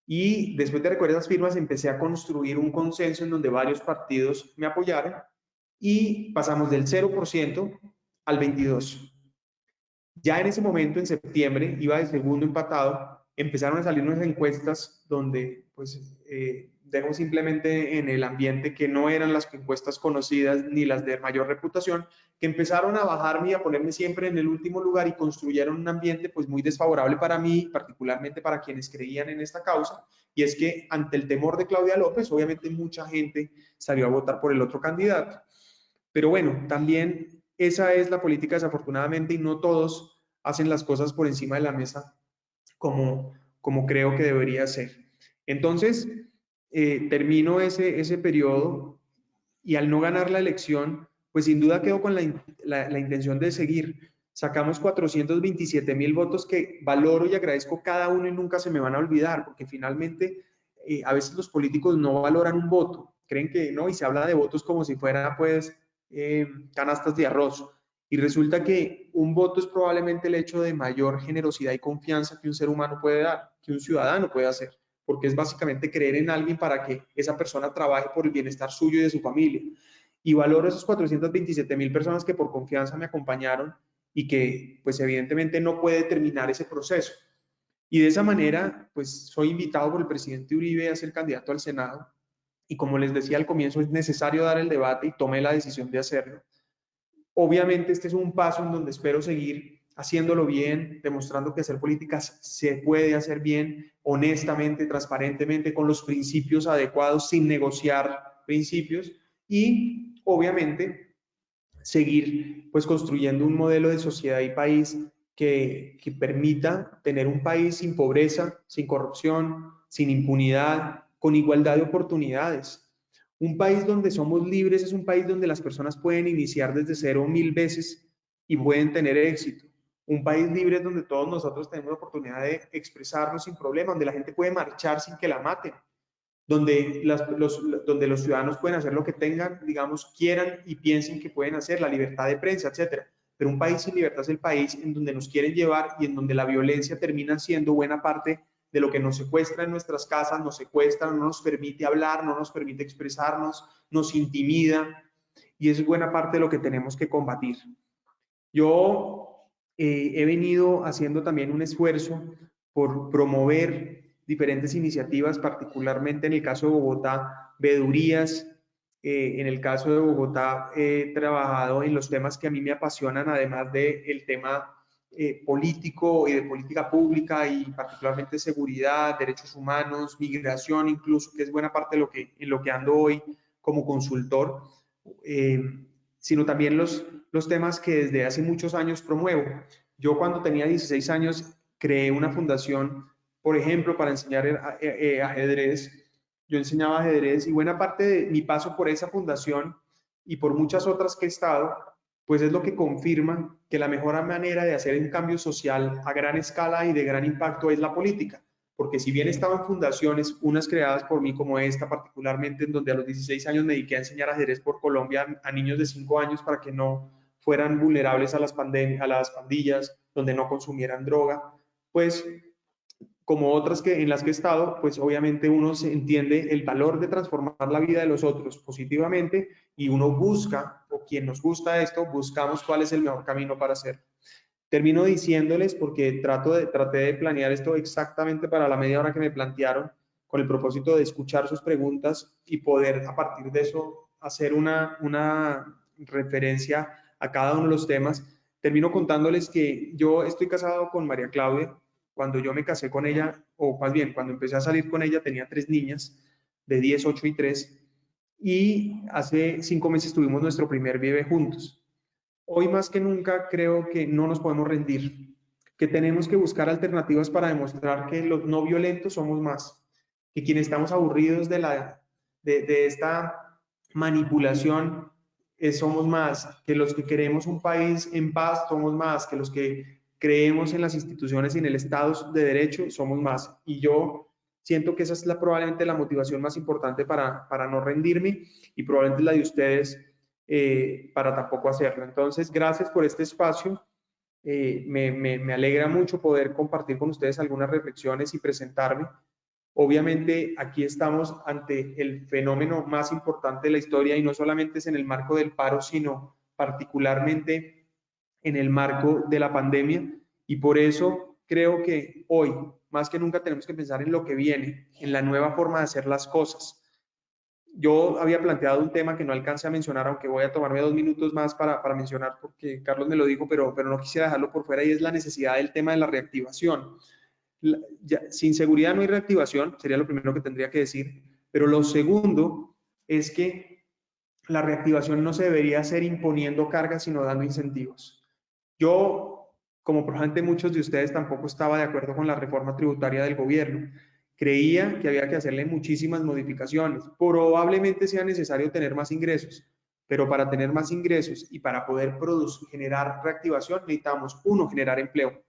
Speaker 3: y después de recoger esas firmas empecé a construir un consenso en donde varios partidos me apoyaron y pasamos del 0% al 22%. Ya en ese momento, en septiembre, iba de segundo empatado, empezaron a salir unas encuestas donde, pues, dejo simplemente en el ambiente que no eran las encuestas conocidas ni las de mayor reputación, que empezaron a bajarme y a ponerme siempre en el último lugar y construyeron un ambiente, pues, muy desfavorable para mí, particularmente para quienes creían en esta causa, y es que ante el temor de Claudia López, obviamente mucha gente salió a votar por el otro candidato. Pero bueno, también esa es la política desafortunadamente y no todos hacen las cosas por encima de la mesa como creo que debería ser. Entonces, termino ese periodo y al no ganar la elección, pues sin duda quedo con la intención de seguir. Sacamos 427,000 votos que valoro y agradezco cada uno y nunca se me van a olvidar, porque finalmente a veces los políticos no valoran un voto, creen que no, y se habla de votos como si fuera pues canastas de arroz. Y resulta que un voto es probablemente el hecho de mayor generosidad y confianza que un ser humano puede dar, que un ciudadano puede hacer, porque es básicamente creer en alguien para que esa persona trabaje por el bienestar suyo y de su familia. Y valoro esos 427,000 personas que por confianza me acompañaron y que pues evidentemente no puede terminar ese proceso. Y de esa manera, pues soy invitado por el presidente Uribe a ser candidato al Senado. Y como les decía al comienzo, es necesario dar el debate y tomé la decisión de hacerlo. Obviamente este es un paso en donde espero seguir haciéndolo bien, demostrando que hacer políticas se puede hacer bien, honestamente, transparentemente, con los principios adecuados, sin negociar principios y obviamente seguir pues construyendo un modelo de sociedad y país que permita tener un país sin pobreza, sin corrupción, sin impunidad, con igualdad de oportunidades. Un país donde somos libres es un país donde las personas pueden iniciar desde cero 1000 veces y pueden tener éxito. Un país libre es donde todos nosotros tenemos la oportunidad de expresarnos sin problema, donde la gente puede marchar sin que la maten, donde los ciudadanos pueden hacer lo que tengan, digamos, quieran y piensen que pueden hacer, la libertad de prensa, etcétera. Pero un país sin libertad es el país en donde nos quieren llevar y en donde la violencia termina siendo buena parte de lo que nos secuestra en nuestras casas, nos secuestra, no nos permite hablar, no nos permite expresarnos, nos intimida, y eso es buena parte de lo que tenemos que combatir. Yo he venido haciendo también un esfuerzo por promover diferentes iniciativas, particularmente en el caso de Bogotá, veedurías. En el caso de Bogotá he trabajado en los temas que a mí me apasionan, además del tema político y de política pública y particularmente seguridad, derechos humanos, migración incluso, que es buena parte de en lo que ando hoy como consultor, eh, sino también los temas que desde hace muchos años promuevo. Yo cuando tenía 16 años creé una fundación, por ejemplo, para enseñar ajedrez. Yo enseñaba ajedrez y buena parte de mi paso por esa fundación y por muchas otras que he estado, pues es lo que confirma que la mejor manera de hacer un cambio social a gran escala y de gran impacto es la política. Porque si bien estaba en fundaciones, unas creadas por mí como esta, particularmente en donde a los 16 años me dediqué a enseñar ajedrez por Colombia a niños de 5 años para que no fueran vulnerables a las pandillas, donde no consumieran droga, pues como otras en las que he estado, pues obviamente uno se entiende el valor de transformar la vida de los otros positivamente y uno busca, o quien nos gusta esto, buscamos cuál es el mejor camino para hacerlo. Termino diciéndoles, porque traté de planear esto exactamente para la media hora que me plantearon, con el propósito de escuchar sus preguntas y poder a partir de eso hacer una referencia a cada uno de los temas. Termino contándoles que yo estoy casado con María Claudia. Cuando yo me casé con ella, o más bien, cuando empecé a salir con ella, tenía 3 niñas de 10, 8 y 3. Y hace 5 meses tuvimos nuestro primer bebé juntos. Hoy más que nunca creo que no nos podemos rendir, que tenemos que buscar alternativas para demostrar que los no violentos somos más, que quienes estamos aburridos de esta manipulación somos más, que los que queremos un país en paz somos más, que los que creemos en las instituciones y en el Estado de Derecho somos más. Y yo siento que esa es probablemente la motivación más importante para no rendirme y probablemente la de ustedes para tampoco hacerlo. Entonces, gracias por este espacio. Me alegra mucho poder compartir con ustedes algunas reflexiones y presentarme. Obviamente, aquí estamos ante el fenómeno más importante de la historia y no solamente es en el marco del paro, sino particularmente en el marco de la pandemia. Y por eso creo que hoy, más que nunca, tenemos que pensar en lo que viene, en la nueva forma de hacer las cosas. Yo había planteado un tema que no alcancé a mencionar, aunque voy a tomarme 2 minutos más para mencionar, porque Carlos me lo dijo, pero no quisiera dejarlo por fuera, y es la necesidad del tema de la reactivación. Sin seguridad no hay reactivación, sería lo primero que tendría que decir, pero lo segundo es que la reactivación no se debería hacer imponiendo cargas, sino dando incentivos. Yo, como probablemente muchos de ustedes, tampoco estaba de acuerdo con la reforma tributaria del gobierno. Creía que había que hacerle muchísimas modificaciones. Probablemente sea necesario tener más ingresos, pero para tener más ingresos y para poder generar reactivación necesitamos, uno, generar empleo.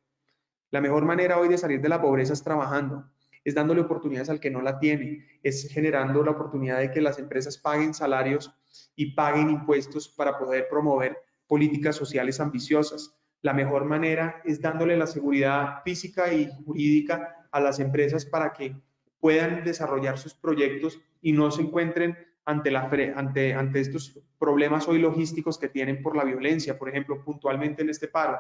Speaker 3: La mejor manera hoy de salir de la pobreza es trabajando, es dándole oportunidades al que no la tiene, es generando la oportunidad de que las empresas paguen salarios y paguen impuestos para poder promover políticas sociales ambiciosas. La mejor manera es dándole la seguridad física y jurídica a las empresas para que puedan desarrollar sus proyectos y no se encuentren ante estos problemas hoy logísticos que tienen por la violencia, por ejemplo, puntualmente en este paro.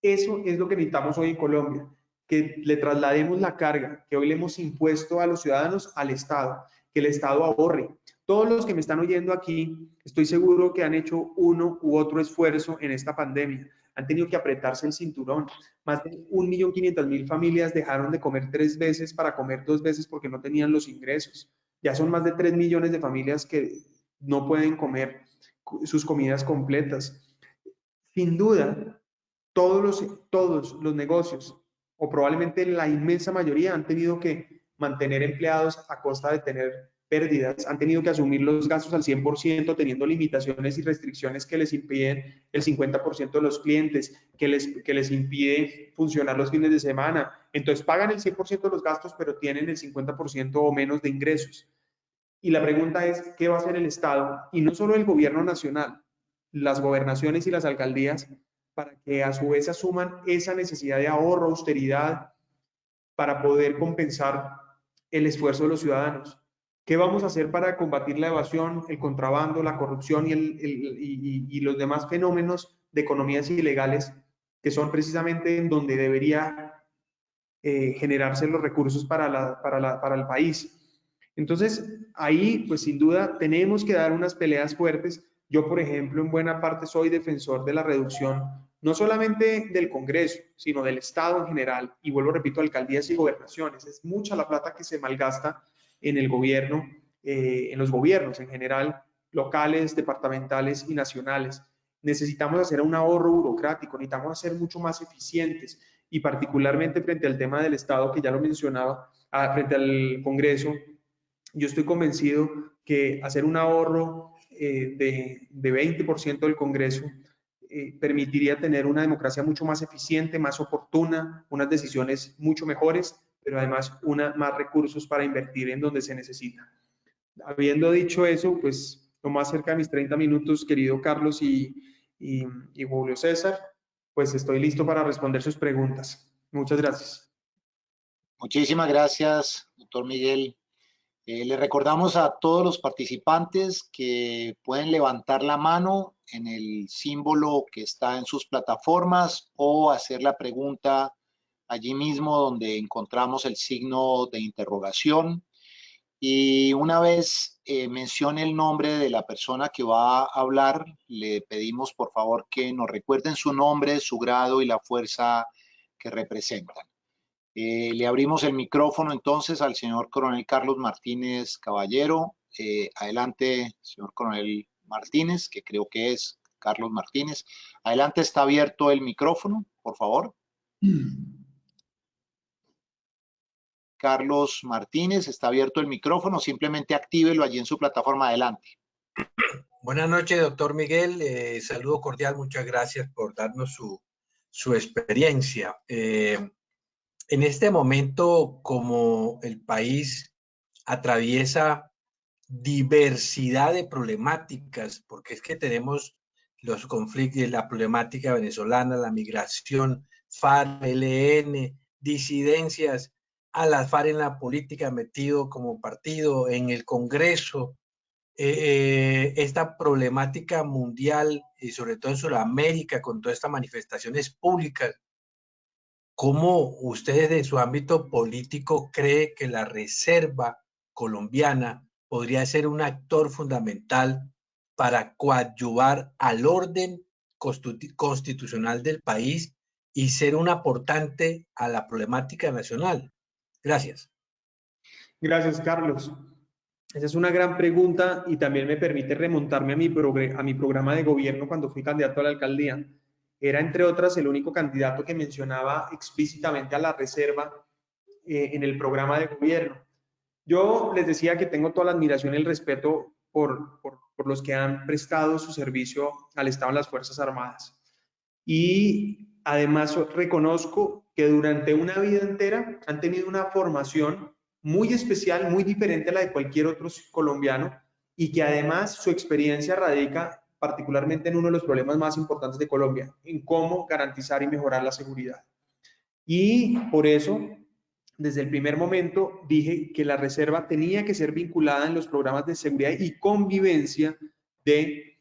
Speaker 3: Eso es lo que necesitamos hoy en Colombia, que le traslademos la carga que hoy le hemos impuesto a los ciudadanos al Estado, que el Estado ahorre. Todos los que me están oyendo aquí, estoy seguro que han hecho uno u otro esfuerzo en esta pandemia. Han tenido que apretarse el cinturón. Más de 1.500.000 familias dejaron de comer 3 veces para comer 2 veces porque no tenían los ingresos. Ya son más de 3 millones de familias que no pueden comer sus comidas completas. Sin duda, todos los negocios, o probablemente la inmensa mayoría, han tenido que mantener empleados a costa de tener pérdidas, han tenido que asumir los gastos al 100%, teniendo limitaciones y restricciones que les impiden el 50% de los clientes, que les impide funcionar los fines de semana. Entonces pagan el 100% de los gastos, pero tienen el 50% o menos de ingresos. Y la pregunta es, ¿qué va a hacer el Estado? Y no solo el gobierno nacional, las gobernaciones y las alcaldías, para que a su vez asuman esa necesidad de ahorro, austeridad, para poder compensar el esfuerzo de los ciudadanos. ¿Qué vamos a hacer para combatir la evasión, el contrabando, la corrupción y los demás fenómenos de economías ilegales, que son precisamente en donde debería generarse los recursos para el país? Entonces, ahí, pues sin duda, tenemos que dar unas peleas fuertes. Yo, por ejemplo, en buena parte soy defensor de la reducción, no solamente del Congreso, sino del Estado en general. Y vuelvo, repito, alcaldías y gobernaciones. Es mucha la plata que se malgasta en el gobierno, en los gobiernos en general, locales, departamentales y nacionales. Necesitamos hacer un ahorro burocrático, necesitamos ser mucho más eficientes y particularmente frente al tema del Estado, que ya lo mencionaba, frente al Congreso. Yo estoy convencido que hacer un ahorro de 20% del Congreso permitiría tener una democracia mucho más eficiente, más oportuna, unas decisiones mucho mejores, pero además más recursos para invertir en donde se necesita. Habiendo dicho eso, pues lo más cerca de mis 30 minutos, querido Carlos y Julio César, pues estoy listo para responder sus preguntas. Muchas gracias.
Speaker 2: Muchísimas gracias, doctor Miguel. Le recordamos a todos los participantes que pueden levantar la mano en el símbolo que está en sus plataformas o hacer la pregunta allí mismo donde encontramos el signo de interrogación. Y una vez mencione el nombre de la persona que va a hablar, le pedimos por favor que nos recuerden su nombre, su grado y la fuerza que representan. Le abrimos el micrófono entonces al señor coronel Carlos Martínez Caballero. Adelante, señor coronel Martínez, que creo que es Carlos Martínez. Adelante, está abierto el micrófono, por favor. Carlos Martínez, está abierto el micrófono, simplemente actívelo allí en su plataforma. Adelante.
Speaker 4: Buenas noches, doctor Miguel. Saludo cordial, muchas gracias por darnos su experiencia. En este momento, como el país atraviesa diversidad de problemáticas, porque es que tenemos los conflictos, la problemática venezolana, la migración, FARC, ELN, disidencias, a las FARC en la política, metido como partido en el Congreso, esta problemática mundial y sobre todo en Sudamérica con todas estas manifestaciones públicas. ¿Cómo usted desde su ámbito político cree que la Reserva colombiana podría ser un actor fundamental para coadyuvar al orden constitucional del país y ser un aportante a la problemática nacional? Gracias.
Speaker 3: Gracias, Carlos. Esa es una gran pregunta y también me permite remontarme a mi programa de gobierno cuando fui candidato a la alcaldía. Era, entre otras, el único candidato que mencionaba explícitamente a la reserva en el programa de gobierno. Yo les decía que tengo toda la admiración y el respeto por los que han prestado su servicio al Estado en las Fuerzas Armadas. Y además reconozco que durante una vida entera han tenido una formación muy especial, muy diferente a la de cualquier otro colombiano, y que además su experiencia radica particularmente en uno de los problemas más importantes de Colombia, en cómo garantizar y mejorar la seguridad. Y por eso, desde el primer momento, dije que la reserva tenía que ser vinculada en los programas de seguridad y convivencia de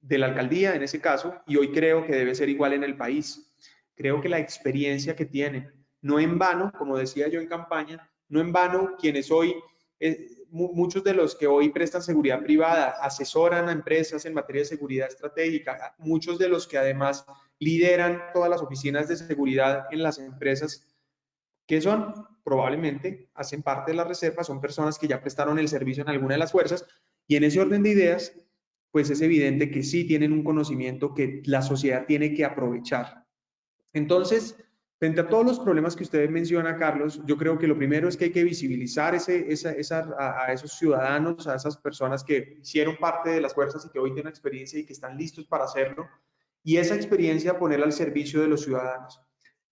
Speaker 3: la alcaldía, en ese caso, y hoy creo que debe ser igual en el país. Creo que la experiencia que tienen, no en vano, como decía yo en campaña, no en vano quienes hoy, muchos de los que hoy prestan seguridad privada, asesoran a empresas en materia de seguridad estratégica, muchos de los que además lideran todas las oficinas de seguridad en las empresas, que son, probablemente, hacen parte de la reserva, son personas que ya prestaron el servicio en alguna de las fuerzas, y en ese orden de ideas, pues es evidente que sí tienen un conocimiento que la sociedad tiene que aprovechar. Entonces, frente a todos los problemas que usted menciona, Carlos, yo creo que lo primero es que hay que visibilizar a esos ciudadanos, a esas personas que hicieron parte de las fuerzas y que hoy tienen experiencia y que están listos para hacerlo, y esa experiencia ponerla al servicio de los ciudadanos.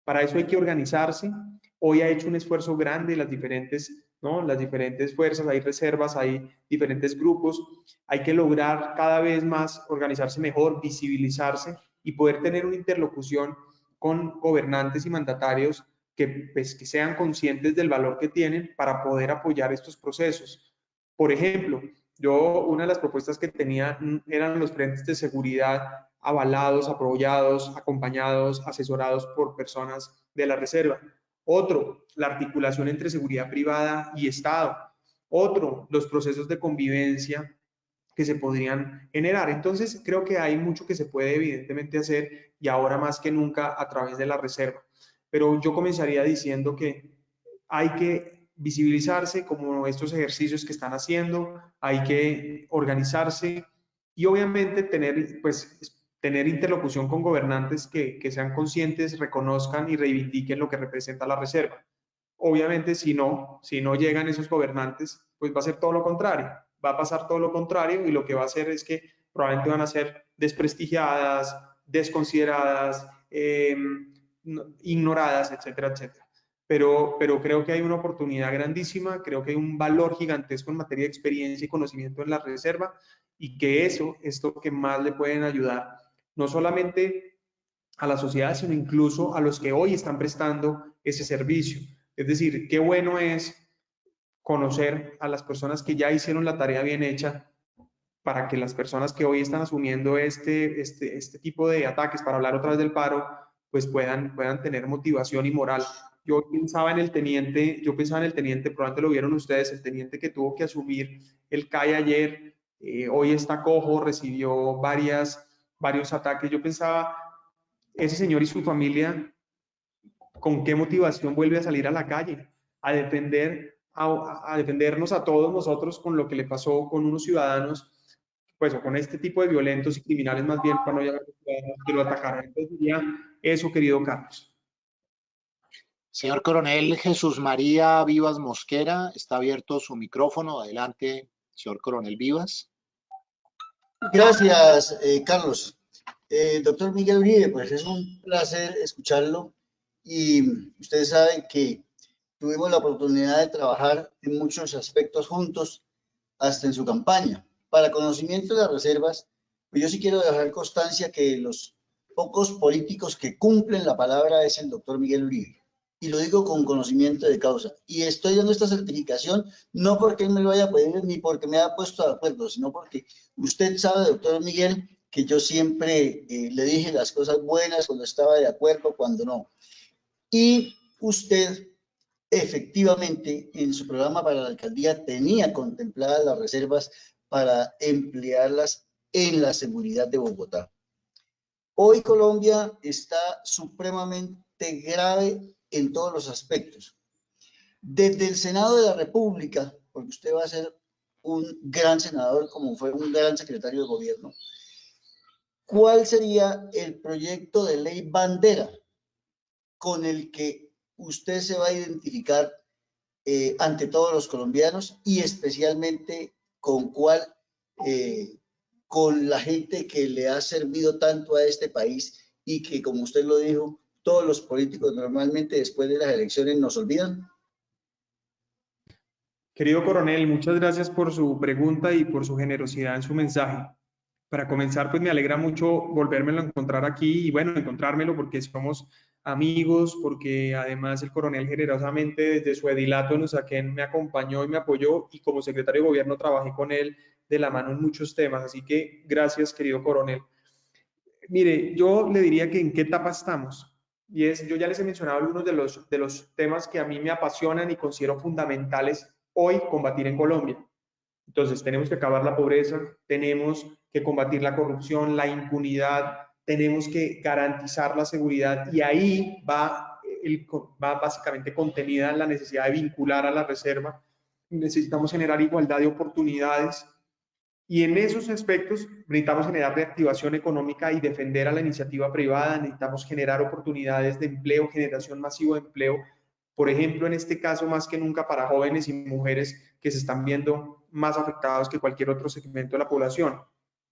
Speaker 3: Para eso hay que organizarse. Hoy ha hecho un esfuerzo grande las diferentes fuerzas, hay reservas, hay diferentes grupos. Hay que lograr cada vez más organizarse mejor, visibilizarse y poder tener una interlocución con gobernantes y mandatarios que sean conscientes del valor que tienen para poder apoyar estos procesos. Por ejemplo, una de las propuestas que tenía eran los frentes de seguridad avalados, apoyados, acompañados, asesorados por personas de la reserva. Otro, la articulación entre seguridad privada y Estado. Otro, los procesos de convivencia que se podrían generar. Entonces, creo que hay mucho que se puede evidentemente hacer y ahora más que nunca a través de la reserva. Pero yo comenzaría diciendo que hay que visibilizarse como estos ejercicios que están haciendo, hay que organizarse y obviamente tener interlocución con gobernantes que sean conscientes, reconozcan y reivindiquen lo que representa la reserva. Obviamente, si no llegan esos gobernantes, pues va a ser todo lo contrario. Va a pasar todo lo contrario y lo que va a hacer es que probablemente van a ser desprestigiadas, desconsideradas, ignoradas, etcétera, etcétera. Pero creo que hay una oportunidad grandísima, creo que hay un valor gigantesco en materia de experiencia y conocimiento en la reserva y que eso es lo que más le pueden ayudar, no solamente a la sociedad, sino incluso a los que hoy están prestando ese servicio. Es decir, qué bueno es conocer a las personas que ya hicieron la tarea bien hecha para que las personas que hoy están asumiendo este tipo de ataques, para hablar otra vez del paro, pues puedan tener motivación y moral. Yo pensaba en el teniente, probablemente lo vieron ustedes, el teniente que tuvo que asumir el CAI ayer, hoy está cojo, recibió varios ataques. Yo pensaba, ese señor y su familia, ¿con qué motivación vuelve a salir a la calle? A defendernos a todos nosotros con lo que le pasó con unos ciudadanos, pues, o con este tipo de violentos y criminales más bien, para no llegar a los ciudadanos que lo atacaron. Entonces diría eso, querido Carlos.
Speaker 2: Señor Coronel Jesús María Vivas Mosquera, está abierto su micrófono. Adelante, señor Coronel Vivas.
Speaker 5: Gracias, Carlos. Doctor Miguel Uribe, pues es un placer escucharlo y ustedes saben que tuvimos la oportunidad de trabajar en muchos aspectos juntos, hasta en su campaña. Para conocimiento de las reservas, pues yo sí quiero dejar constancia que los pocos políticos que cumplen la palabra es el doctor Miguel Uribe. Y lo digo con conocimiento de causa. Y estoy dando esta certificación no porque él me lo haya pedido ni porque me haya puesto de acuerdo, sino porque usted sabe, doctor Miguel, que yo siempre le dije las cosas buenas cuando estaba de acuerdo, cuando no. Y usted efectivamente en su programa para la alcaldía tenía contempladas las reservas para emplearlas en la seguridad de Bogotá. Hoy Colombia está supremamente grave en todos los aspectos. Desde el Senado de la República porque usted va a ser un gran senador como fue un gran secretario de gobierno, ¿cuál sería el proyecto de ley bandera con el que usted se va a identificar ante todos los colombianos y especialmente con cuál, con la gente que le ha servido tanto a este país y que, como usted lo dijo, todos los políticos normalmente después de las elecciones nos olvidan?
Speaker 3: Querido coronel, muchas gracias por su pregunta y por su generosidad en su mensaje. Para comenzar, pues me alegra mucho volvérmelo a encontrar aquí y bueno, encontrármelo porque somos amigos, porque además el coronel generosamente desde su edilato en Usaquén me acompañó y me apoyó y como secretario de gobierno trabajé con él de la mano en muchos temas. Así que gracias, querido coronel. Mire, yo le diría que en qué etapa estamos. Y es, yo ya les he mencionado algunos de los temas que a mí me apasionan y considero fundamentales hoy combatir en Colombia. Entonces, tenemos que acabar la pobreza, tenemos que combatir la corrupción, la impunidad, tenemos que garantizar la seguridad y ahí va básicamente contenida la necesidad de vincular a la reserva. Necesitamos generar igualdad de oportunidades y en esos aspectos necesitamos generar reactivación económica y defender a la iniciativa privada, necesitamos generar oportunidades de empleo, generación masiva de empleo, por ejemplo, en este caso más que nunca para jóvenes y mujeres que se están viendo más afectados que cualquier otro segmento de la población.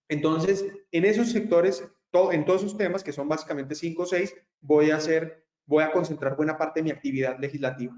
Speaker 3: Entonces, en esos sectores, en todos esos temas, que son básicamente 5 o 6, voy a concentrar buena parte de mi actividad legislativa.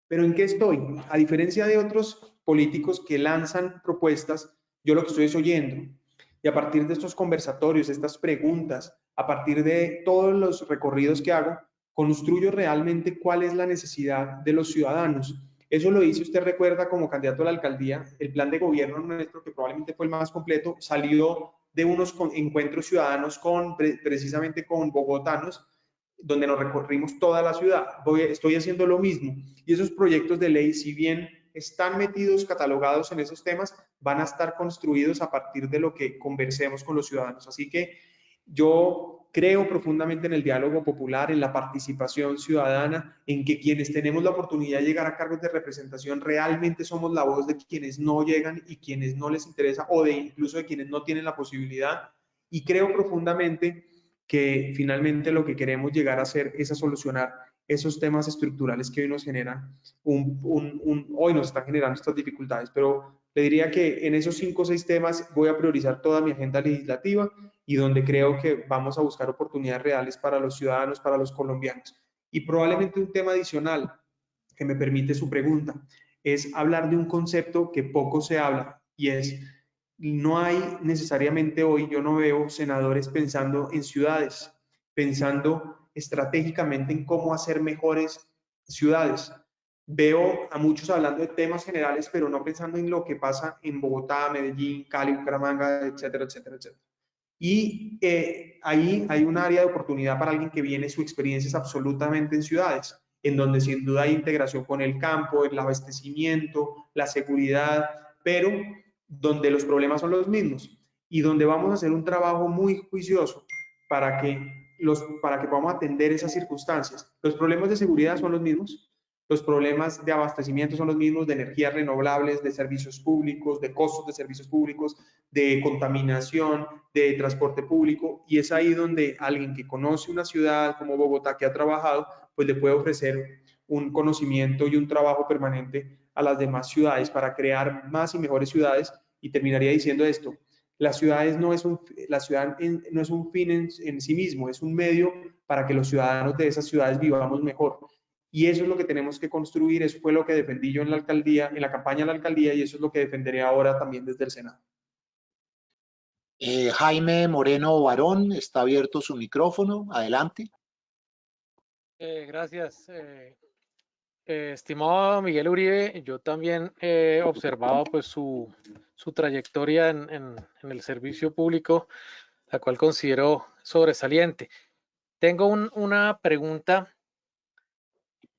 Speaker 3: ¿Pero en qué estoy? A diferencia de otros políticos que lanzan propuestas, yo lo que estoy es oyendo. Y a partir de estos conversatorios, estas preguntas, a partir de todos los recorridos que hago, construyo realmente cuál es la necesidad de los ciudadanos. Eso lo hice, usted recuerda, como candidato a la alcaldía, el plan de gobierno nuestro, que probablemente fue el más completo, salió de unos encuentros ciudadanos precisamente con bogotanos, donde nos recorrimos toda la ciudad. Estoy haciendo lo mismo. Y esos proyectos de ley, si bien están metidos, catalogados en esos temas, van a estar construidos a partir de lo que conversemos con los ciudadanos. Así que yo creo profundamente en el diálogo popular, en la participación ciudadana, en que quienes tenemos la oportunidad de llegar a cargos de representación realmente somos la voz de quienes no llegan y quienes no les interesa o de incluso de quienes no tienen la posibilidad. Y creo profundamente que finalmente lo que queremos llegar a hacer es a solucionar esos temas estructurales que hoy nos generan, hoy nos están generando estas dificultades, pero le diría que en esos 5 o 6 temas voy a priorizar toda mi agenda legislativa y donde creo que vamos a buscar oportunidades reales para los ciudadanos, para los colombianos. Y probablemente un tema adicional que me permite su pregunta es hablar de un concepto que poco se habla y es, no hay necesariamente hoy, yo no veo senadores pensando en ciudades, pensando estratégicamente en cómo hacer mejores ciudades. Veo a muchos hablando de temas generales, pero no pensando en lo que pasa en Bogotá, Medellín, Cali, Bucaramanga, etcétera, etcétera, etcétera. Y ahí hay un área de oportunidad para alguien que viene, su experiencia es absolutamente en ciudades, en donde sin duda hay integración con el campo, el abastecimiento, la seguridad, pero donde los problemas son los mismos y donde vamos a hacer un trabajo muy juicioso para que podamos atender esas circunstancias. Los problemas de seguridad son los mismos, los problemas de abastecimiento son los mismos, de energías renovables, de servicios públicos, de costos de servicios públicos, de contaminación, de transporte público, y es ahí donde alguien que conoce una ciudad como Bogotá, que ha trabajado, pues le puede ofrecer un conocimiento y un trabajo permanente a las demás ciudades para crear más y mejores ciudades. Y terminaría diciendo esto: las ciudades la ciudad no es un fin en sí mismo, es un medio para que los ciudadanos de esas ciudades vivamos mejor. Y eso es lo que tenemos que construir, eso fue lo que defendí yo en la alcaldía, en la campaña de la alcaldía, y eso es lo que defenderé ahora también desde el Senado.
Speaker 2: Jaime Moreno Barón, está abierto su micrófono, adelante.
Speaker 6: Gracias. Estimado Miguel Uribe, yo también he observado pues su trayectoria en el servicio público, la cual considero sobresaliente. Tengo una pregunta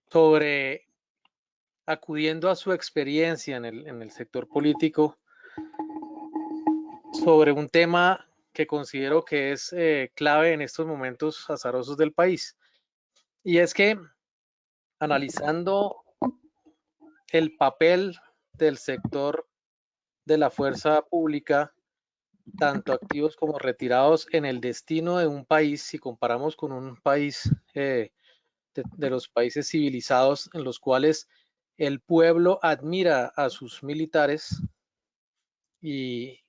Speaker 6: sobre, acudiendo a su experiencia en el sector político, sobre un tema que considero que es clave en estos momentos azarosos del país. Y es que, analizando el papel del sector de la fuerza pública, tanto activos como retirados, en el destino de un país, si comparamos con un país de los países civilizados en los cuales el pueblo admira a sus militares y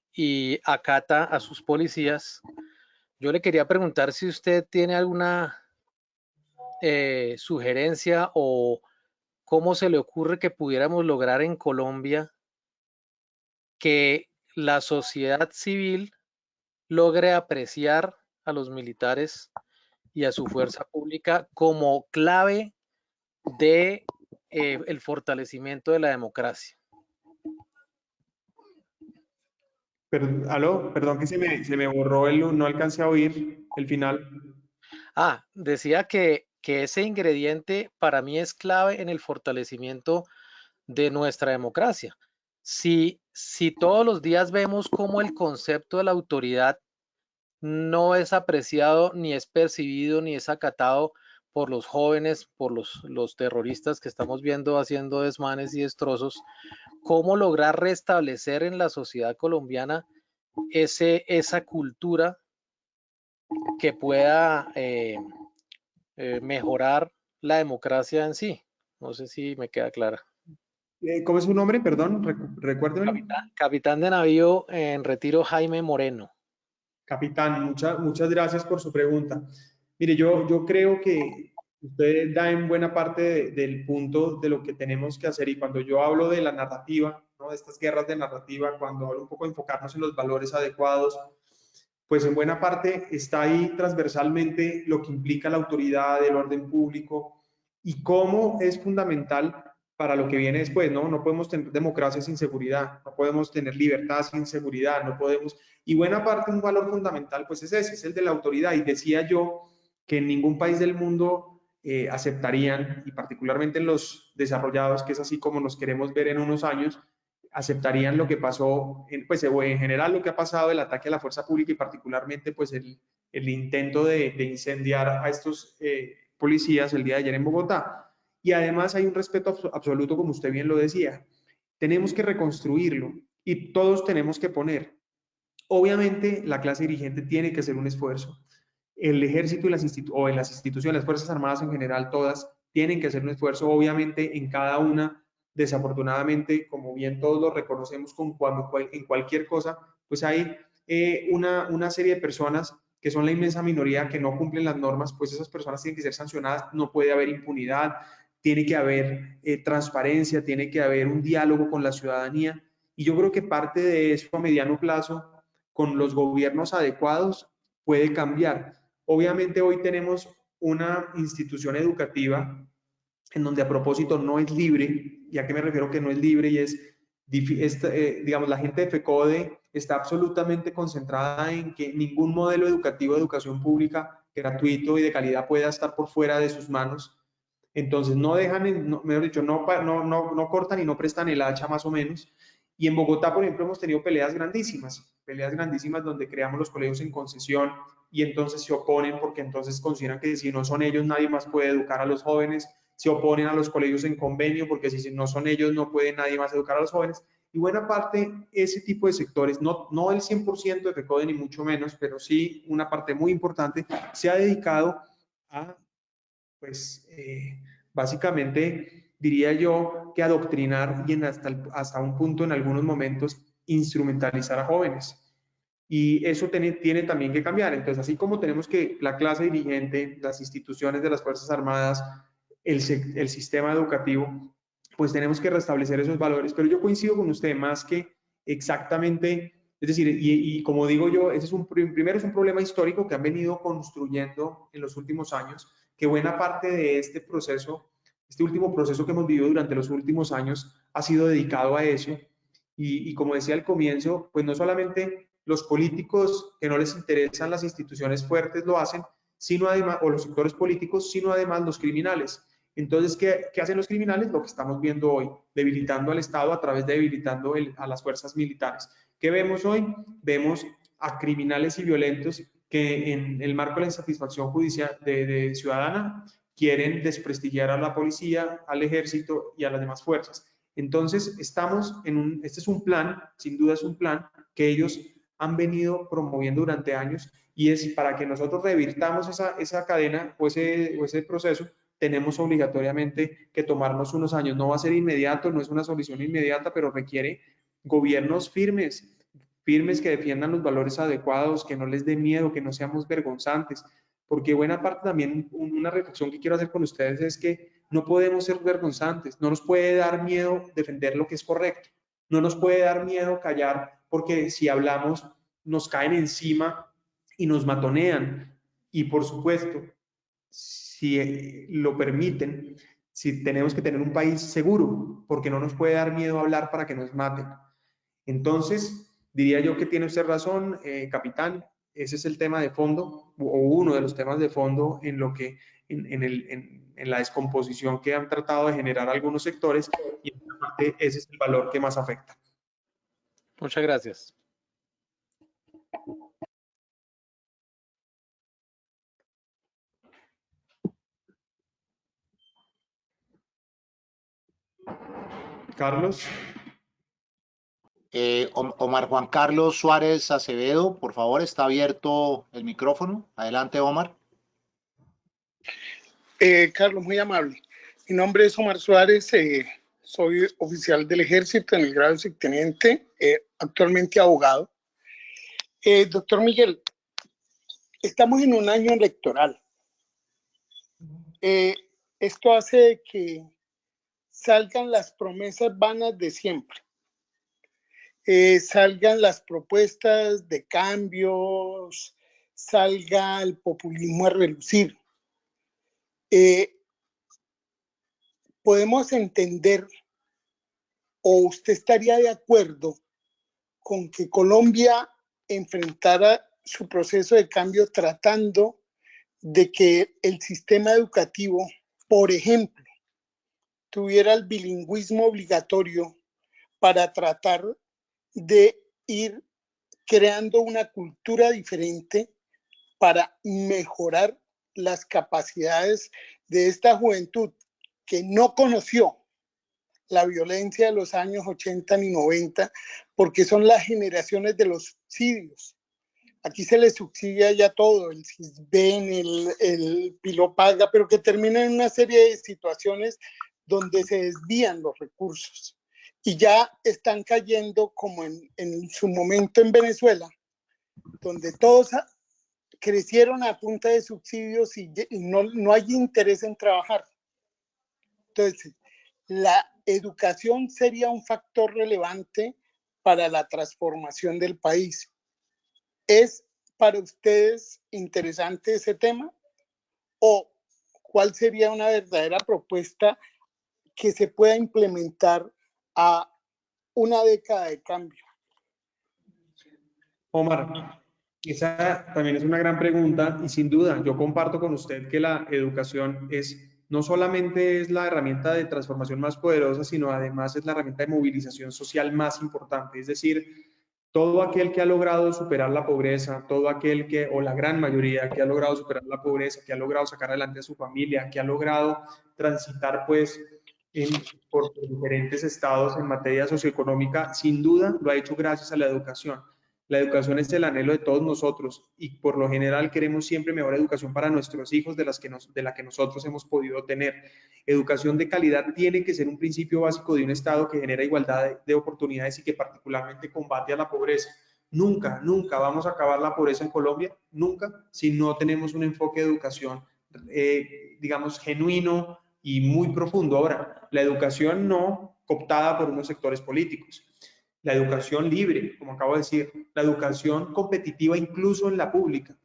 Speaker 6: acata a sus policías? Yo le quería preguntar si usted tiene alguna sugerencia o cómo se le ocurre que pudiéramos lograr en Colombia que la sociedad civil logre apreciar a los militares y a su fuerza pública como clave de el fortalecimiento de la democracia.
Speaker 3: Aló, perdón que se me borró no alcancé a oír el final.
Speaker 6: Decía que ese ingrediente para mí es clave en el fortalecimiento de nuestra democracia. Si todos los días vemos cómo el concepto de la autoridad no es apreciado, ni es percibido, ni es acatado por los jóvenes, por los terroristas que estamos viendo haciendo desmanes y destrozos, ¿cómo lograr restablecer en la sociedad colombiana esa cultura que pueda mejorar la democracia en sí? No sé si me queda clara.
Speaker 3: ¿Cómo es su nombre? Perdón, recuérdemelo.
Speaker 6: Capitán de navío en retiro, Jaime Moreno.
Speaker 3: Capitán, muchas gracias por su pregunta. Mire, yo creo que usted da en buena parte del punto de lo que tenemos que hacer, y cuando yo hablo de la narrativa, ¿no?, de estas guerras de narrativa, cuando hablo un poco de enfocarnos en los valores adecuados, pues en buena parte está ahí transversalmente lo que implica la autoridad, el orden público y cómo es fundamental para lo que viene después, ¿no? No podemos tener democracia sin seguridad, no podemos tener libertad sin seguridad, no podemos... Y buena parte, un valor fundamental, pues es ese, es el de la autoridad. Y decía yo que en ningún país del mundo aceptarían, y particularmente en los desarrollados, que es así como nos queremos ver en unos años, aceptarían lo que pasó, pues en general lo que ha pasado, el ataque a la fuerza pública y particularmente pues el intento de incendiar a estos policías el día de ayer en Bogotá. Y además hay un respeto absoluto, como usted bien lo decía. Tenemos que reconstruirlo y todos tenemos que poner. Obviamente la clase dirigente tiene que hacer un esfuerzo. El ejército y las instituciones, las Fuerzas Armadas en general, todas tienen que hacer un esfuerzo, obviamente en cada una. Desafortunadamente, como bien todos lo reconocemos en cualquier cosa, pues hay una serie de personas que son la inmensa minoría que no cumplen las normas, pues esas personas tienen que ser sancionadas, no puede haber impunidad, tiene que haber transparencia, tiene que haber un diálogo con la ciudadanía, y yo creo que parte de eso a mediano plazo, con los gobiernos adecuados, puede cambiar. Obviamente hoy tenemos una institución educativa en donde a propósito no es libre. ¿Y a qué me refiero que no es libre? Y digamos, la gente de FECODE está absolutamente concentrada en que ningún modelo educativo de educación pública gratuito y de calidad pueda estar por fuera de sus manos. Entonces no dejan, mejor dicho, no cortan y no prestan el hacha, más o menos. Y en Bogotá, por ejemplo, hemos tenido peleas grandísimas donde creamos los colegios en concesión y entonces se oponen porque entonces consideran que si no son ellos nadie más puede educar a los jóvenes, se oponen a los colegios en convenio porque si no son ellos no puede nadie más educar a los jóvenes. Y buena parte, ese tipo de sectores, no el 100% de FECODE ni mucho menos, pero sí una parte muy importante, se ha dedicado a, pues, básicamente, diría yo, que adoctrinar y hasta un punto en algunos momentos instrumentalizar a jóvenes. Y eso tiene también que cambiar. Entonces, así como tenemos que la clase dirigente, las instituciones de las Fuerzas Armadas, el sistema educativo, pues tenemos que restablecer esos valores. Pero yo coincido con usted, más que exactamente, es decir, y como digo yo, ese es primero es un problema histórico que han venido construyendo en los últimos años, que buena parte de este proceso, este último proceso que hemos vivido durante los últimos años, ha sido dedicado a eso. Y como decía al comienzo, pues no solamente los políticos que no les interesan las instituciones fuertes lo hacen, sino además, o los sectores políticos, sino además los criminales. Entonces, ¿qué hacen los criminales? Lo que estamos viendo hoy, debilitando al Estado a través de debilitando a las fuerzas militares. ¿Qué vemos hoy? Vemos a criminales y violentos que en el marco de la insatisfacción judicial de ciudadana quieren desprestigiar a la policía, al ejército y a las demás fuerzas. Entonces, estamos este es un plan, sin duda es un plan que ellos han venido promoviendo durante años, y es para que nosotros revirtamos esa cadena o ese proceso, tenemos obligatoriamente que tomarnos unos años. No va a ser inmediato, no es una solución inmediata, pero requiere gobiernos firmes que defiendan los valores adecuados, que no les dé miedo, que no seamos vergonzantes, porque buena parte también, una reflexión que quiero hacer con ustedes es que no podemos ser vergonzantes, no nos puede dar miedo defender lo que es correcto, no nos puede dar miedo callar, porque si hablamos nos caen encima y nos matonean. Y por supuesto, si lo permiten, si tenemos que tener un país seguro, porque no nos puede dar miedo hablar para que nos maten. Entonces, diría yo que tiene usted razón, capitán, ese es el tema de fondo, o uno de los temas de fondo en lo que, en la descomposición que han tratado de generar algunos sectores, y en parte ese es el valor que más afecta.
Speaker 6: Muchas gracias.
Speaker 3: Carlos.
Speaker 2: Omar Juan Carlos Suárez Acevedo, por favor, está abierto el micrófono. Adelante, Omar.
Speaker 7: Carlos, muy amable. Mi nombre es Omar Suárez, soy oficial del Ejército en el grado de subteniente, actualmente abogado. Doctor Miguel, estamos en un año electoral. Esto hace que salgan las promesas vanas de siempre. Salgan las propuestas de cambios, salga el populismo a relucir. Podemos entender, o usted estaría de acuerdo con que Colombia enfrentara su proceso de cambio tratando de que el sistema educativo, por ejemplo, tuviera el bilingüismo obligatorio para tratar de ir creando una cultura diferente para mejorar las capacidades de esta juventud que no conoció la violencia de los años 80 ni 90, porque son las generaciones de los subsidios. Aquí se les subsidia ya todo, el Sisbén, el Pilopaga, pero que termina en una serie de situaciones donde se desvían los recursos. Y ya están cayendo como en su momento en Venezuela, donde todos crecieron a punta de subsidios y no hay interés en trabajar. Entonces, la educación sería un factor relevante para la transformación del país. ¿Es para ustedes interesante ese tema? ¿O cuál sería una verdadera propuesta que se pueda implementar a una década de cambio?
Speaker 3: Omar, esa también es una gran pregunta, y sin duda yo comparto con usted que la educación no solamente es la herramienta de transformación más poderosa, sino además es la herramienta de movilización social más importante. Es decir, todo aquel que ha logrado superar la pobreza, todo aquel que, o la gran mayoría que ha logrado superar la pobreza, que ha logrado sacar adelante a su familia, que ha logrado transitar pues por diferentes estados en materia socioeconómica, sin duda lo ha hecho gracias a la educación. La educación es el anhelo de todos nosotros, y por lo general queremos siempre mejor educación para nuestros hijos de la que nosotros hemos podido tener. Educación de calidad tiene que ser un principio básico de un Estado que genera igualdad de oportunidades y que particularmente combate a la pobreza. Nunca, nunca vamos a acabar la pobreza en Colombia, nunca, si no tenemos un enfoque de educación, digamos, genuino y muy profundo. Ahora, la educación no cooptada por unos sectores políticos. La educación libre, como acabo de decir, la educación competitiva incluso en la pública.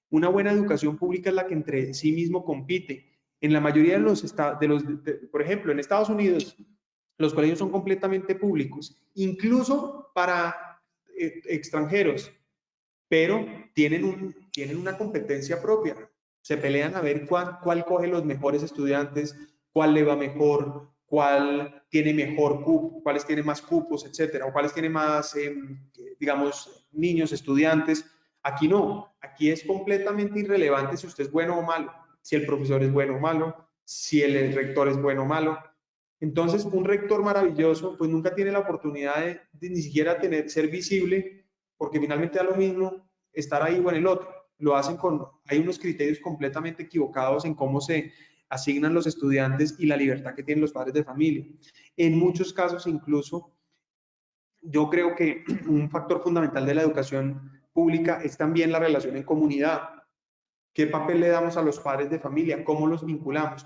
Speaker 3: Una buena educación pública es la que entre sí mismo compite. En la mayoría de los estados, por ejemplo, en Estados Unidos, los colegios son completamente públicos, incluso para extranjeros, pero tienen una competencia propia. Se pelean a ver cuál coge los mejores estudiantes, cuál le va mejor, cuál tiene mejor cupo, cuáles tiene más cupos, etcétera, o cuáles tiene más, digamos, niños, estudiantes. Aquí no, aquí es completamente irrelevante si usted es bueno o malo, si el profesor es bueno o malo, si el rector es bueno o malo. Entonces, un rector maravilloso, pues nunca tiene la oportunidad de ni siquiera ser visible, porque finalmente da lo mismo estar ahí o en el otro. Lo hacen hay unos criterios completamente equivocados en cómo se asignan los estudiantes y la libertad que tienen los padres de familia. En muchos casos, incluso, yo creo que un factor fundamental de la educación pública es también la relación en comunidad. ¿Qué papel le damos a los padres de familia? ¿Cómo los vinculamos?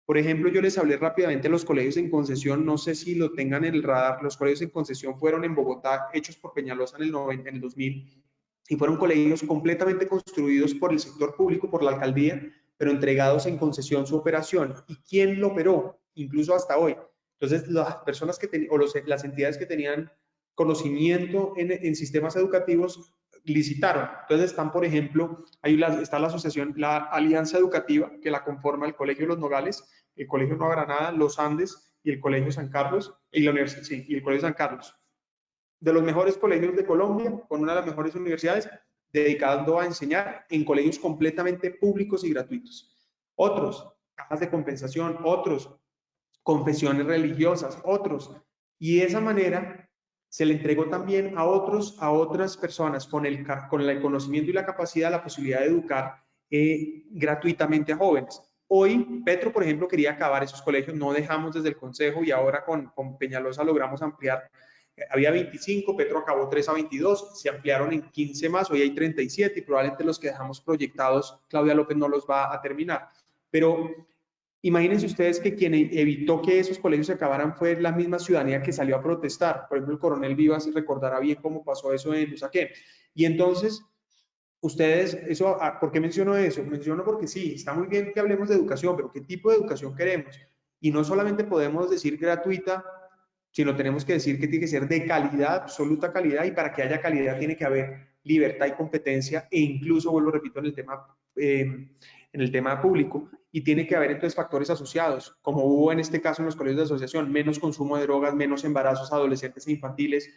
Speaker 3: Por ejemplo, yo les hablé rápidamente de los colegios en concesión, no sé si lo tengan en el radar. Los colegios en concesión fueron en Bogotá, hechos por Peñalosa en el 2000, y fueron colegios completamente construidos por el sector público, por la alcaldía, pero entregados en concesión su operación. ¿Y quién lo operó? Incluso hasta hoy. Entonces, las personas las entidades que tenían conocimiento en sistemas educativos licitaron. Entonces están, por ejemplo, está la asociación, la Alianza Educativa, que la conforma el Colegio Los Nogales, el Colegio Nueva Granada, Los Andes y el Colegio San Carlos, y la Universidad, sí, y el Colegio San Carlos. De los mejores colegios de Colombia, con una de las mejores universidades, dedicando a enseñar en colegios completamente públicos y gratuitos. Otros, cajas de compensación, otros, confesiones religiosas, otros. Y de esa manera se le entregó también a otras personas con el conocimiento y la capacidad, la posibilidad de educar gratuitamente a jóvenes. Hoy, Petro, por ejemplo, quería acabar esos colegios, no dejamos desde el Consejo y ahora con Peñalosa logramos ampliar. Había 25, Petro acabó 3 a 22, se ampliaron en 15 más, hoy hay 37 y probablemente los que dejamos proyectados, Claudia López no los va a terminar. Pero imagínense ustedes que quien evitó que esos colegios se acabaran fue la misma ciudadanía que salió a protestar. Por ejemplo, el coronel Vivas recordará bien cómo pasó eso en Usaquén. Y entonces, ustedes, ¿por qué menciono eso? Menciono porque sí, está muy bien que hablemos de educación, pero ¿qué tipo de educación queremos? Y no solamente podemos decir gratuita, sino tenemos que decir que tiene que ser de calidad, absoluta calidad, y para que haya calidad tiene que haber libertad y competencia, e incluso, vuelvo, repito, en el tema público, y tiene que haber entonces factores asociados, como hubo en este caso en los colegios de asociación, menos consumo de drogas, menos embarazos adolescentes e infantiles,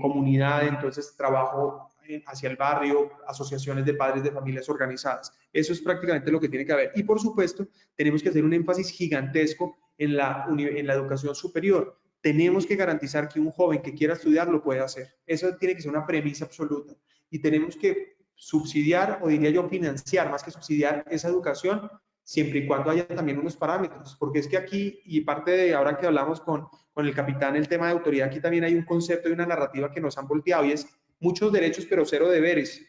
Speaker 3: comunidad, entonces trabajo hacia el barrio, asociaciones de padres de familias organizadas. Eso es prácticamente lo que tiene que haber. Y por supuesto, tenemos que hacer un énfasis gigantesco en la educación superior. Tenemos que garantizar que un joven que quiera estudiar lo pueda hacer. Eso tiene que ser una premisa absoluta. Y tenemos que subsidiar, o diría yo financiar, más que subsidiar, esa educación, siempre y cuando haya también unos parámetros. Porque es que aquí, y parte de ahora que hablamos con el capitán, el tema de autoridad, aquí también hay un concepto y una narrativa que nos han volteado, y es muchos derechos pero cero deberes.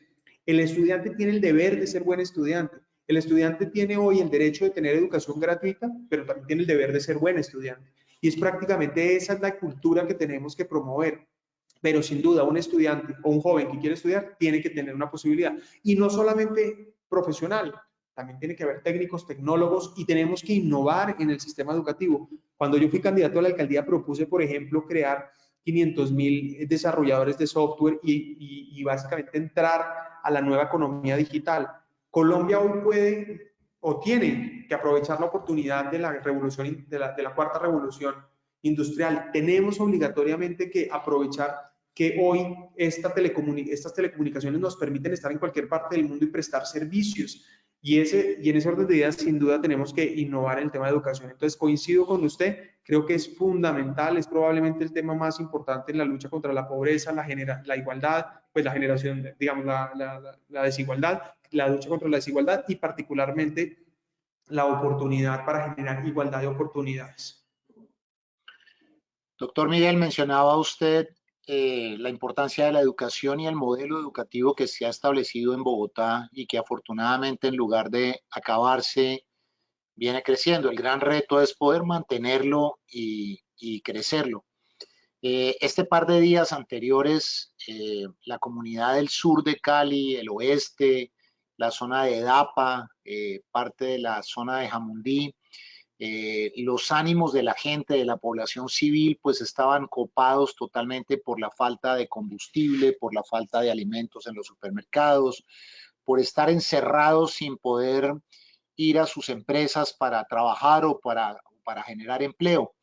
Speaker 3: El estudiante tiene el deber de ser buen estudiante. El estudiante tiene hoy el derecho de tener educación gratuita, pero también tiene el deber de ser buen estudiante. Y es prácticamente esa es la cultura que tenemos que promover. Pero sin duda, un estudiante o un joven que quiere estudiar tiene que tener una posibilidad. Y no solamente profesional, también tiene que haber técnicos, tecnólogos, y tenemos que innovar en el sistema educativo. Cuando yo fui candidato a la alcaldía, propuse, por ejemplo, crear 500.000 desarrolladores de software y básicamente entrar a la nueva economía digital. Colombia hoy puede o tiene que aprovechar la oportunidad de la revolución, de la cuarta revolución industrial. Tenemos obligatoriamente que aprovechar que hoy estas telecomunicaciones nos permiten estar en cualquier parte del mundo y prestar servicios. Y en ese orden de ideas, sin duda, tenemos que innovar en el tema de educación. Entonces, coincido con usted, creo que es fundamental, es probablemente el tema más importante en la lucha contra la pobreza, la igualdad, pues la generación, digamos, la desigualdad, la lucha contra la desigualdad y particularmente la oportunidad para generar igualdad de oportunidades.
Speaker 2: Doctor Miguel, mencionaba usted la importancia de la educación y el modelo educativo que se ha establecido en Bogotá y que afortunadamente, en lugar de acabarse, viene creciendo. El gran reto es poder mantenerlo y crecerlo. Este par de días anteriores, la comunidad del sur de Cali, el oeste, la zona de Edapa, parte de la zona de Jamundí, los ánimos de la gente, de la población civil, pues estaban copados totalmente por la falta de combustible, por la falta de alimentos en los supermercados, por estar encerrados sin poder ir a sus empresas para trabajar o para generar empleo.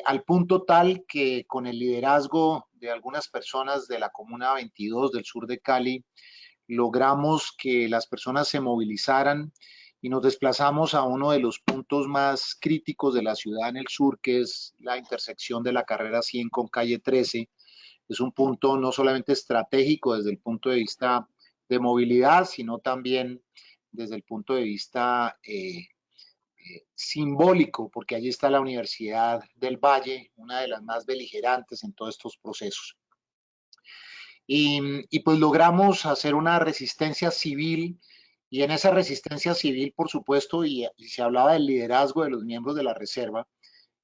Speaker 2: Al punto tal que con el liderazgo de algunas personas de la Comuna 22 del sur de Cali, logramos que las personas se movilizaran y nos desplazamos a uno de los puntos más críticos de la ciudad en el sur, que es la intersección de la carrera 100 con calle 13. Es un punto no solamente estratégico desde el punto de vista de movilidad, sino también desde el punto de vista simbólico, porque allí está la Universidad del Valle, una de las más beligerantes en todos estos procesos. Y pues logramos hacer una resistencia civil, y en esa resistencia civil, por supuesto, y se hablaba del liderazgo de los miembros de la Reserva,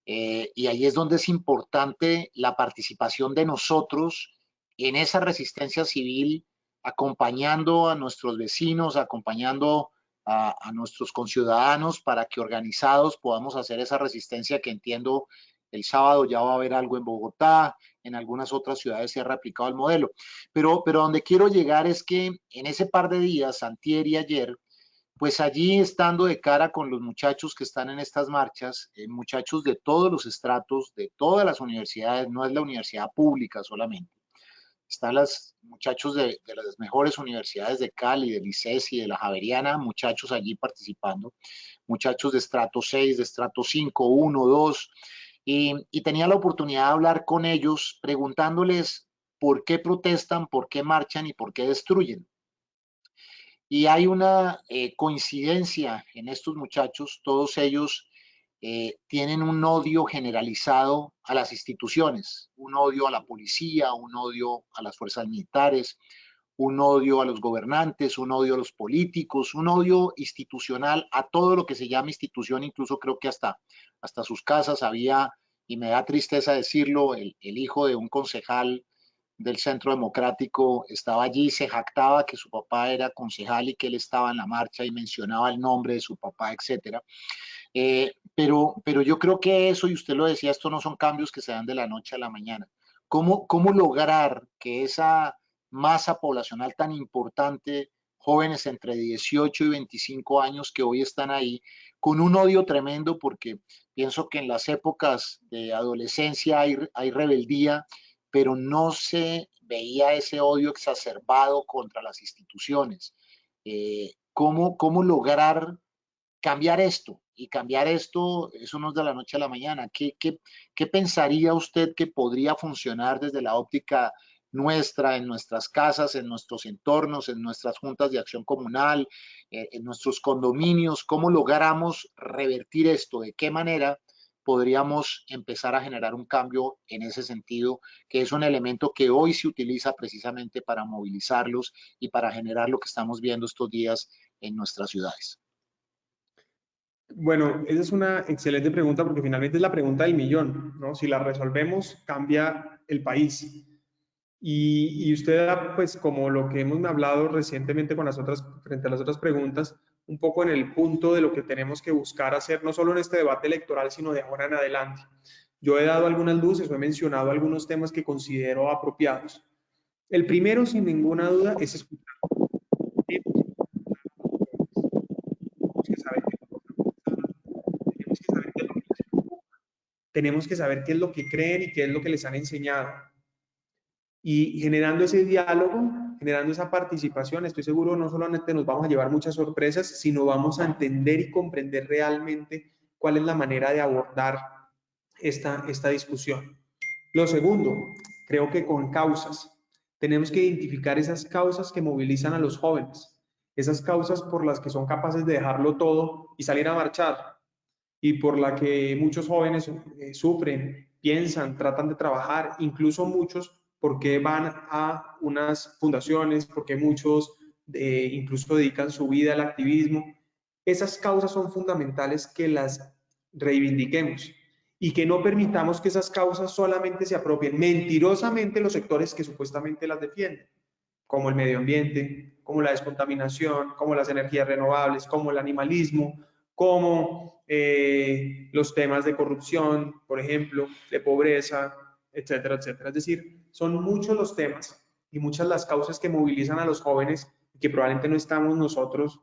Speaker 2: y ahí es donde es importante la participación de nosotros en esa resistencia civil, acompañando a nuestros vecinos, acompañando a nuestros conciudadanos para que organizados podamos hacer esa resistencia que entiendo el sábado ya va a haber algo en Bogotá, en algunas otras ciudades se ha replicado el modelo. Pero donde quiero llegar es que en ese par de días, antier y ayer, pues allí estando de cara con los muchachos que están en estas marchas, muchachos de todos los estratos, de todas las universidades, no es la universidad pública solamente, están los muchachos de las mejores universidades de Cali, del ICES y de la Javeriana, muchachos allí participando, muchachos de estrato 6, de estrato 5, 1, 2, y tenía la oportunidad de hablar con ellos preguntándoles por qué protestan, por qué marchan y por qué destruyen. Y hay una coincidencia en estos muchachos, todos ellos tienen un odio generalizado a las instituciones, un odio a la policía, un odio a las fuerzas militares, un odio a los gobernantes, un odio a los políticos, un odio institucional a todo lo que se llama institución, incluso creo que hasta sus casas había, y me da tristeza decirlo, el hijo de un concejal del Centro Democrático estaba allí, se jactaba que su papá era concejal y que él estaba en la marcha y mencionaba el nombre de su papá, etcétera. Pero yo creo que eso, y usted lo decía, esto no son cambios que se dan de la noche a la mañana. ¿Cómo lograr que esa masa poblacional tan importante, jóvenes entre 18 y 25 años que hoy están ahí, con un odio tremendo, porque pienso que en las épocas de adolescencia hay rebeldía, pero no se veía ese odio exacerbado contra las instituciones? ¿Cómo lograr cambiar esto? Y cambiar esto, eso no es de la noche a la mañana. ¿Qué pensaría usted que podría funcionar desde la óptica nuestra, en nuestras casas, en nuestros entornos, en nuestras juntas de acción comunal, en nuestros condominios? ¿Cómo logramos revertir esto? ¿De qué manera podríamos empezar a generar un cambio en ese sentido, que es un elemento que hoy se utiliza precisamente para movilizarlos y para generar lo que estamos viendo estos días en nuestras ciudades?
Speaker 3: Bueno, esa es una excelente pregunta porque finalmente es la pregunta del millón, ¿no? Si la resolvemos, cambia el país. Y usted, pues como lo que hemos hablado recientemente con frente a las otras preguntas, un poco en el punto de lo que tenemos que buscar hacer, no solo en este debate electoral, sino de ahora en adelante. Yo he dado algunas luces, he mencionado algunos temas que considero apropiados. El primero, sin ninguna duda, es escuchar. Tenemos que saber qué es lo que creen y qué es lo que les han enseñado. Y generando ese diálogo, generando esa participación, estoy seguro no solamente nos vamos a llevar muchas sorpresas, sino vamos a entender y comprender realmente cuál es la manera de abordar esta discusión. Lo segundo, creo que con causas. Tenemos que identificar esas causas que movilizan a los jóvenes, esas causas por las que son capaces de dejarlo todo y salir a marchar, y por la que muchos jóvenes sufren, piensan, tratan de trabajar, incluso muchos porque van a unas fundaciones, porque muchos incluso dedican su vida al activismo. Esas causas son fundamentales que las reivindiquemos y que no permitamos que esas causas solamente se apropien mentirosamente los sectores que supuestamente las defienden, como el medio ambiente, como la descontaminación, como las energías renovables, como el animalismo, como los temas de corrupción, por ejemplo, de pobreza, etcétera, etcétera. Es decir, son muchos los temas y muchas las causas que movilizan a los jóvenes y que probablemente no estamos nosotros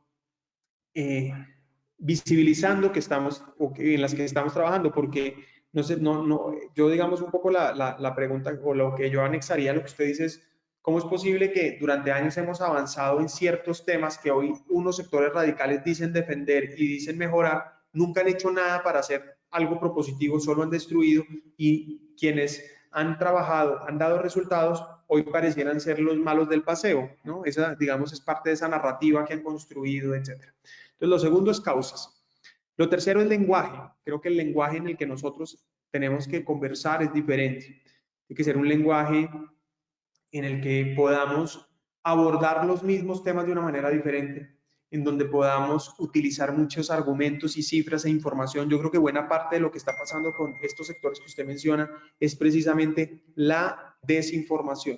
Speaker 3: visibilizando que estamos, o que, en las que estamos trabajando, porque yo digamos un poco la pregunta o lo que yo anexaría a lo que usted dice es, ¿Cómo es posible que durante años hemos avanzado en ciertos temas que hoy unos sectores radicales dicen defender y dicen mejorar, nunca han hecho nada para hacer algo propositivo, solo han destruido, y quienes han trabajado, han dado resultados, hoy parecieran ser los malos del paseo, ¿no? Esa, digamos, es parte de esa narrativa que han construido, etc. Entonces, lo segundo es causas. Lo tercero es lenguaje. Creo que el lenguaje en el que nosotros tenemos que conversar es diferente. Tiene que ser un lenguaje en el que podamos abordar los mismos temas de una manera diferente, en donde podamos utilizar muchos argumentos y cifras e información. Yo creo que buena parte de lo que está pasando con estos sectores que usted menciona es precisamente la desinformación.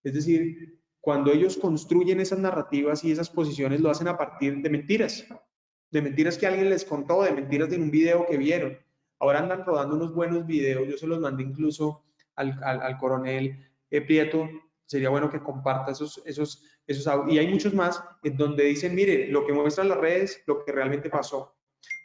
Speaker 3: Es decir, cuando ellos construyen esas narrativas y esas posiciones, lo hacen a partir de mentiras que alguien les contó, de mentiras de un video que vieron. Ahora andan rodando unos buenos videos, yo se los mandé incluso al coronel Prieto. Sería bueno que comparta esos y hay muchos más en donde dicen, mire, lo que muestran las redes, lo que realmente pasó.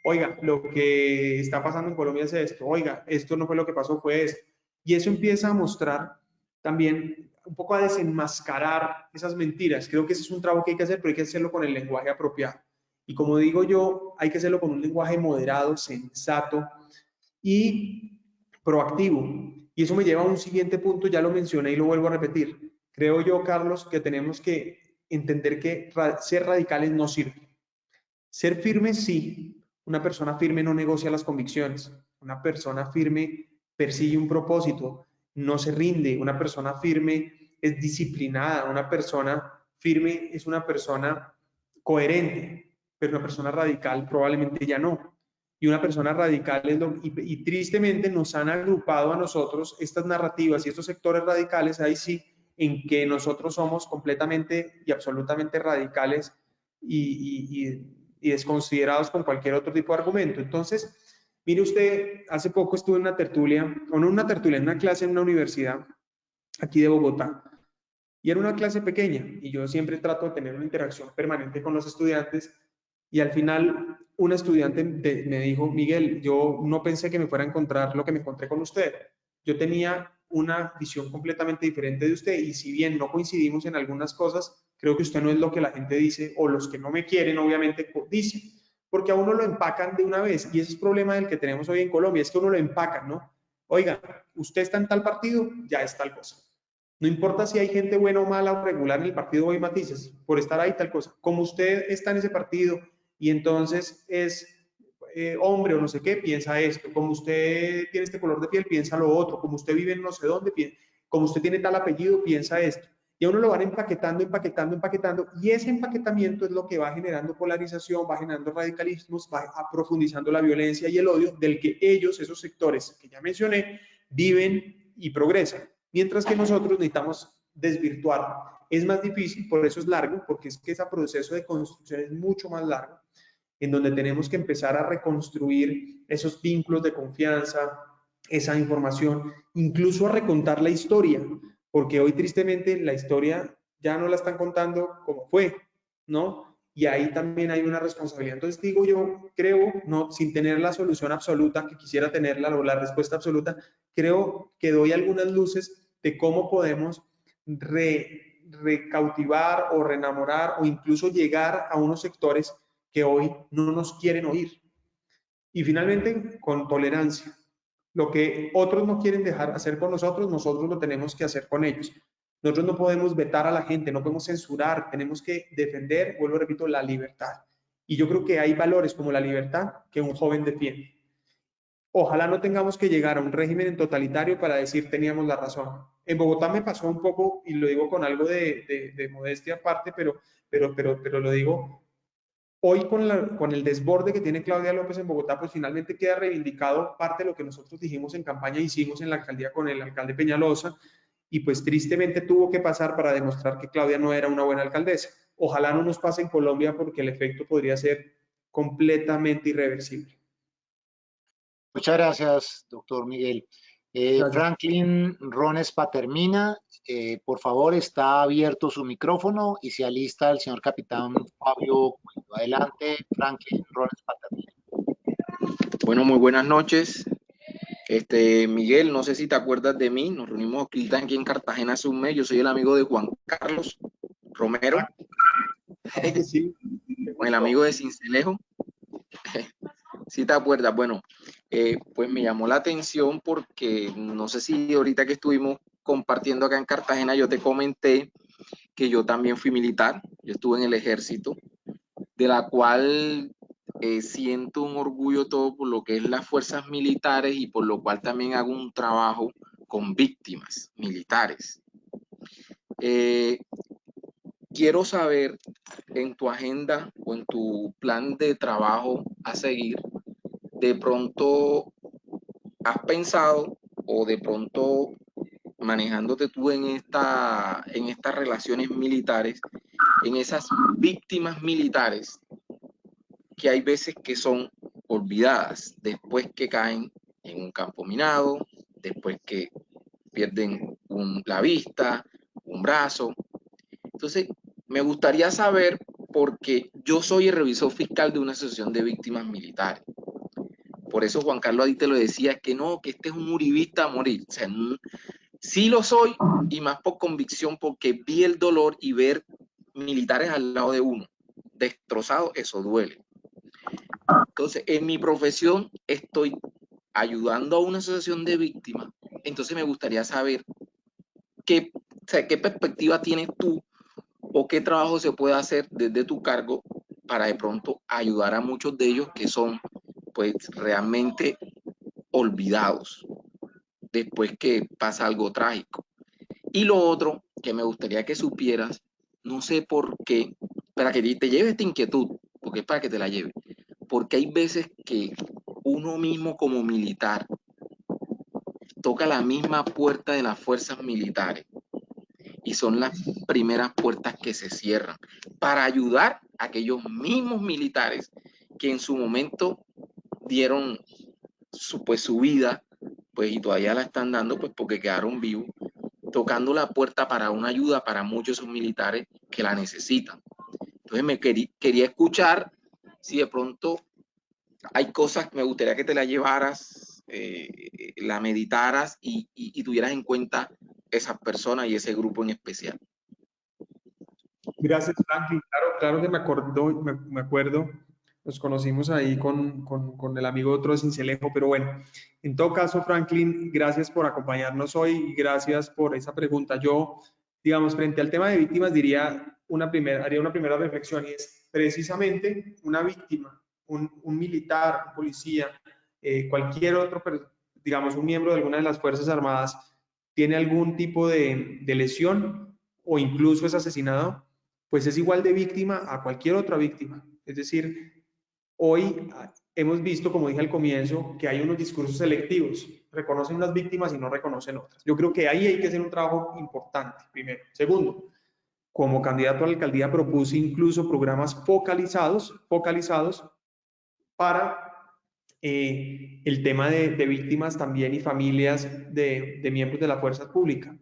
Speaker 3: Oiga, lo que está pasando en Colombia es esto. Oiga, esto no fue lo que pasó, fue esto. Y eso empieza a mostrar también un poco a desenmascarar esas mentiras. Creo que ese es un trabajo que hay que hacer, pero hay que hacerlo con el lenguaje apropiado. Y como digo yo, hay que hacerlo con un lenguaje moderado, sensato y proactivo. Y eso me lleva a un siguiente punto, ya lo mencioné y lo vuelvo a repetir. Creo yo, Carlos, que tenemos que entender que ser radicales no sirve. Ser firmes, sí. Una persona firme no negocia las convicciones. Una persona firme persigue un propósito, no se rinde. Una persona firme es disciplinada. Una persona firme es una persona coherente, pero una persona radical probablemente ya no. Y una persona radical es y tristemente nos han agrupado a nosotros estas narrativas y estos sectores radicales, ahí sí, en que nosotros somos completamente y absolutamente radicales y desconsiderados con cualquier otro tipo de argumento. Entonces, mire usted, hace poco estuve en una tertulia, o no una tertulia, en una clase en una universidad aquí de Bogotá, y era una clase pequeña, y yo siempre trato de tener una interacción permanente con los estudiantes, y al final una estudiante me dijo, Miguel, yo no pensé que me fuera a encontrar lo que me encontré con usted. Yo tenía una visión completamente diferente de usted, y si bien no coincidimos en algunas cosas, creo que usted no es lo que la gente dice, o los que no me quieren, obviamente, dicen, porque a uno lo empacan de una vez, y ese es el problema del que tenemos hoy en Colombia, es que uno lo empacan, ¿no? Oiga, usted está en tal partido, ya es tal cosa. No importa si hay gente buena o mala o regular en el partido, o hay matices, por estar ahí tal cosa. Como usted está en ese partido y entonces es hombre o no sé qué, piensa esto. Como usted tiene este color de piel, piensa lo otro. Como usted vive en no sé dónde, como usted tiene tal apellido, piensa esto. Y a uno lo van empaquetando, y ese empaquetamiento es lo que va generando polarización, va generando radicalismos, va profundizando la violencia y el odio del que ellos, esos sectores que ya mencioné, viven y progresan. Mientras que nosotros necesitamos desvirtuarlo. Es más difícil, por eso es largo, porque es que ese proceso de construcción es mucho más largo, en donde tenemos que empezar a reconstruir esos vínculos de confianza, esa información, incluso a recontar la historia, porque hoy tristemente la historia ya no la están contando como fue, ¿no? Y ahí también hay una responsabilidad. Entonces digo yo, creo, no, sin tener la solución absoluta, que quisiera tenerla o la respuesta absoluta, creo que doy algunas luces de cómo podemos recautivar o reenamorar o incluso llegar a unos sectores que hoy no nos quieren oír. Y finalmente, con tolerancia. Lo que otros no quieren dejar hacer con nosotros, nosotros lo tenemos que hacer con ellos. Nosotros no podemos vetar a la gente, no podemos censurar, tenemos que defender, vuelvo a repito, la libertad. Y yo creo que hay valores como la libertad que un joven defiende. Ojalá no tengamos que llegar a un régimen totalitario para decir teníamos la razón. En Bogotá me pasó un poco, y lo digo con algo de modestia aparte, pero lo digo, hoy con el desborde que tiene Claudia López en Bogotá, pues finalmente queda reivindicado parte de lo que nosotros dijimos en campaña, hicimos en la alcaldía con el alcalde Peñalosa, y pues tristemente tuvo que pasar para demostrar que Claudia no era una buena alcaldesa. Ojalá no nos pase en Colombia, porque el efecto podría ser completamente irreversible.
Speaker 2: Muchas gracias, doctor Miguel. Franklin Rones Patermina, por favor, está abierto su micrófono y se alista el señor capitán Fabio Cuello. Adelante, Franklin Rones Patermina.
Speaker 8: Bueno, muy buenas noches. Miguel, no sé si te acuerdas de mí, nos reunimos aquí en Cartagena hace un mes, yo soy el amigo de Juan Carlos Romero,
Speaker 3: Claro que sí.
Speaker 8: el amigo de Cincelejo. ¿Sí te acuerdas? Bueno, pues me llamó la atención porque no sé si ahorita que estuvimos compartiendo acá en Cartagena yo te comenté que yo también fui militar, yo estuve en el ejército, de la cual siento un orgullo todo por lo que es las fuerzas militares y por lo cual también hago un trabajo con víctimas militares. Quiero saber en tu agenda o en tu plan de trabajo a seguir, de pronto has pensado o de pronto manejándote tú en estas relaciones militares, en esas víctimas militares que hay veces que son olvidadas después que caen en un campo minado, después que pierden la vista, un brazo. Entonces, me gustaría saber, porque yo soy el revisor fiscal de una asociación de víctimas militares. Por eso Juan Carlos ahí te lo decía, que no, que este es un uribista a morir. O sea, sí lo soy, y más por convicción, porque vi el dolor y ver militares al lado de uno, destrozados, eso duele. Entonces, en mi profesión estoy ayudando a una asociación de víctimas, entonces me gustaría saber qué perspectiva tienes tú o qué trabajo se puede hacer desde tu cargo para de pronto ayudar a muchos de ellos que son pues realmente olvidados después que pasa algo trágico. Y lo otro que me gustaría que supieras, no sé por qué, para que te lleve esta inquietud, porque es para que te la lleve, porque hay veces que uno mismo como militar toca la misma puerta de las fuerzas militares y son las primeras puertas que se cierran para ayudar a aquellos mismos militares que en su momento dieron su vida, pues y todavía la están dando, pues porque quedaron vivos, tocando la puerta para una ayuda para muchos de esos militares que la necesitan. Entonces quería escuchar si de pronto hay cosas, me gustaría que te la llevaras, la meditaras y tuvieras en cuenta esas personas y ese grupo en especial.
Speaker 3: Gracias, Franklin. Claro que me acuerdo. Nos conocimos ahí con el amigo otro de Cincelejo, pero bueno, en todo caso, Franklin, gracias por acompañarnos hoy y gracias por esa pregunta. Yo, digamos, frente al tema de víctimas, haría una primera reflexión y es precisamente una víctima, un militar, un policía, cualquier otro, digamos, un miembro de alguna de las Fuerzas Armadas, tiene algún tipo de lesión o incluso es asesinado, pues es igual de víctima a cualquier otra víctima. Es decir, hoy hemos visto, como dije al comienzo, que hay unos discursos selectivos, reconocen unas víctimas y no reconocen otras. Yo creo que ahí hay que hacer un trabajo importante, primero. Segundo, como candidato a la alcaldía propuse incluso programas focalizados para el tema de víctimas también y familias de miembros de la fuerza pública,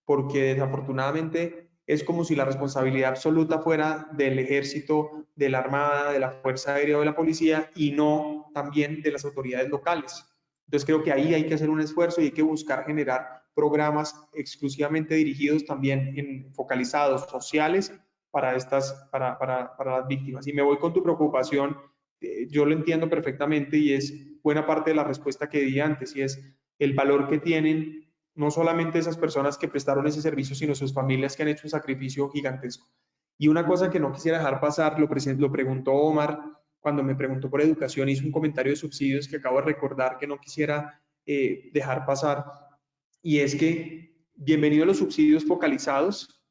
Speaker 3: porque desafortunadamente es como si la responsabilidad absoluta fuera del ejército, de la armada, de la fuerza aérea o de la policía y no también de las autoridades locales. Entonces creo que ahí hay que hacer un esfuerzo y hay que buscar generar programas exclusivamente dirigidos también focalizados sociales para las víctimas. Y me voy con tu preocupación, yo lo entiendo perfectamente y es buena parte de la respuesta que di antes y es el valor que tienen no solamente esas personas que prestaron ese servicio, sino sus familias que han hecho un sacrificio gigantesco. Y una cosa que no quisiera dejar pasar, lo preguntó Omar cuando me preguntó por educación, hizo un comentario de subsidios que acabo de recordar que no quisiera dejar pasar, y es que bienvenidos los subsidios focalizados,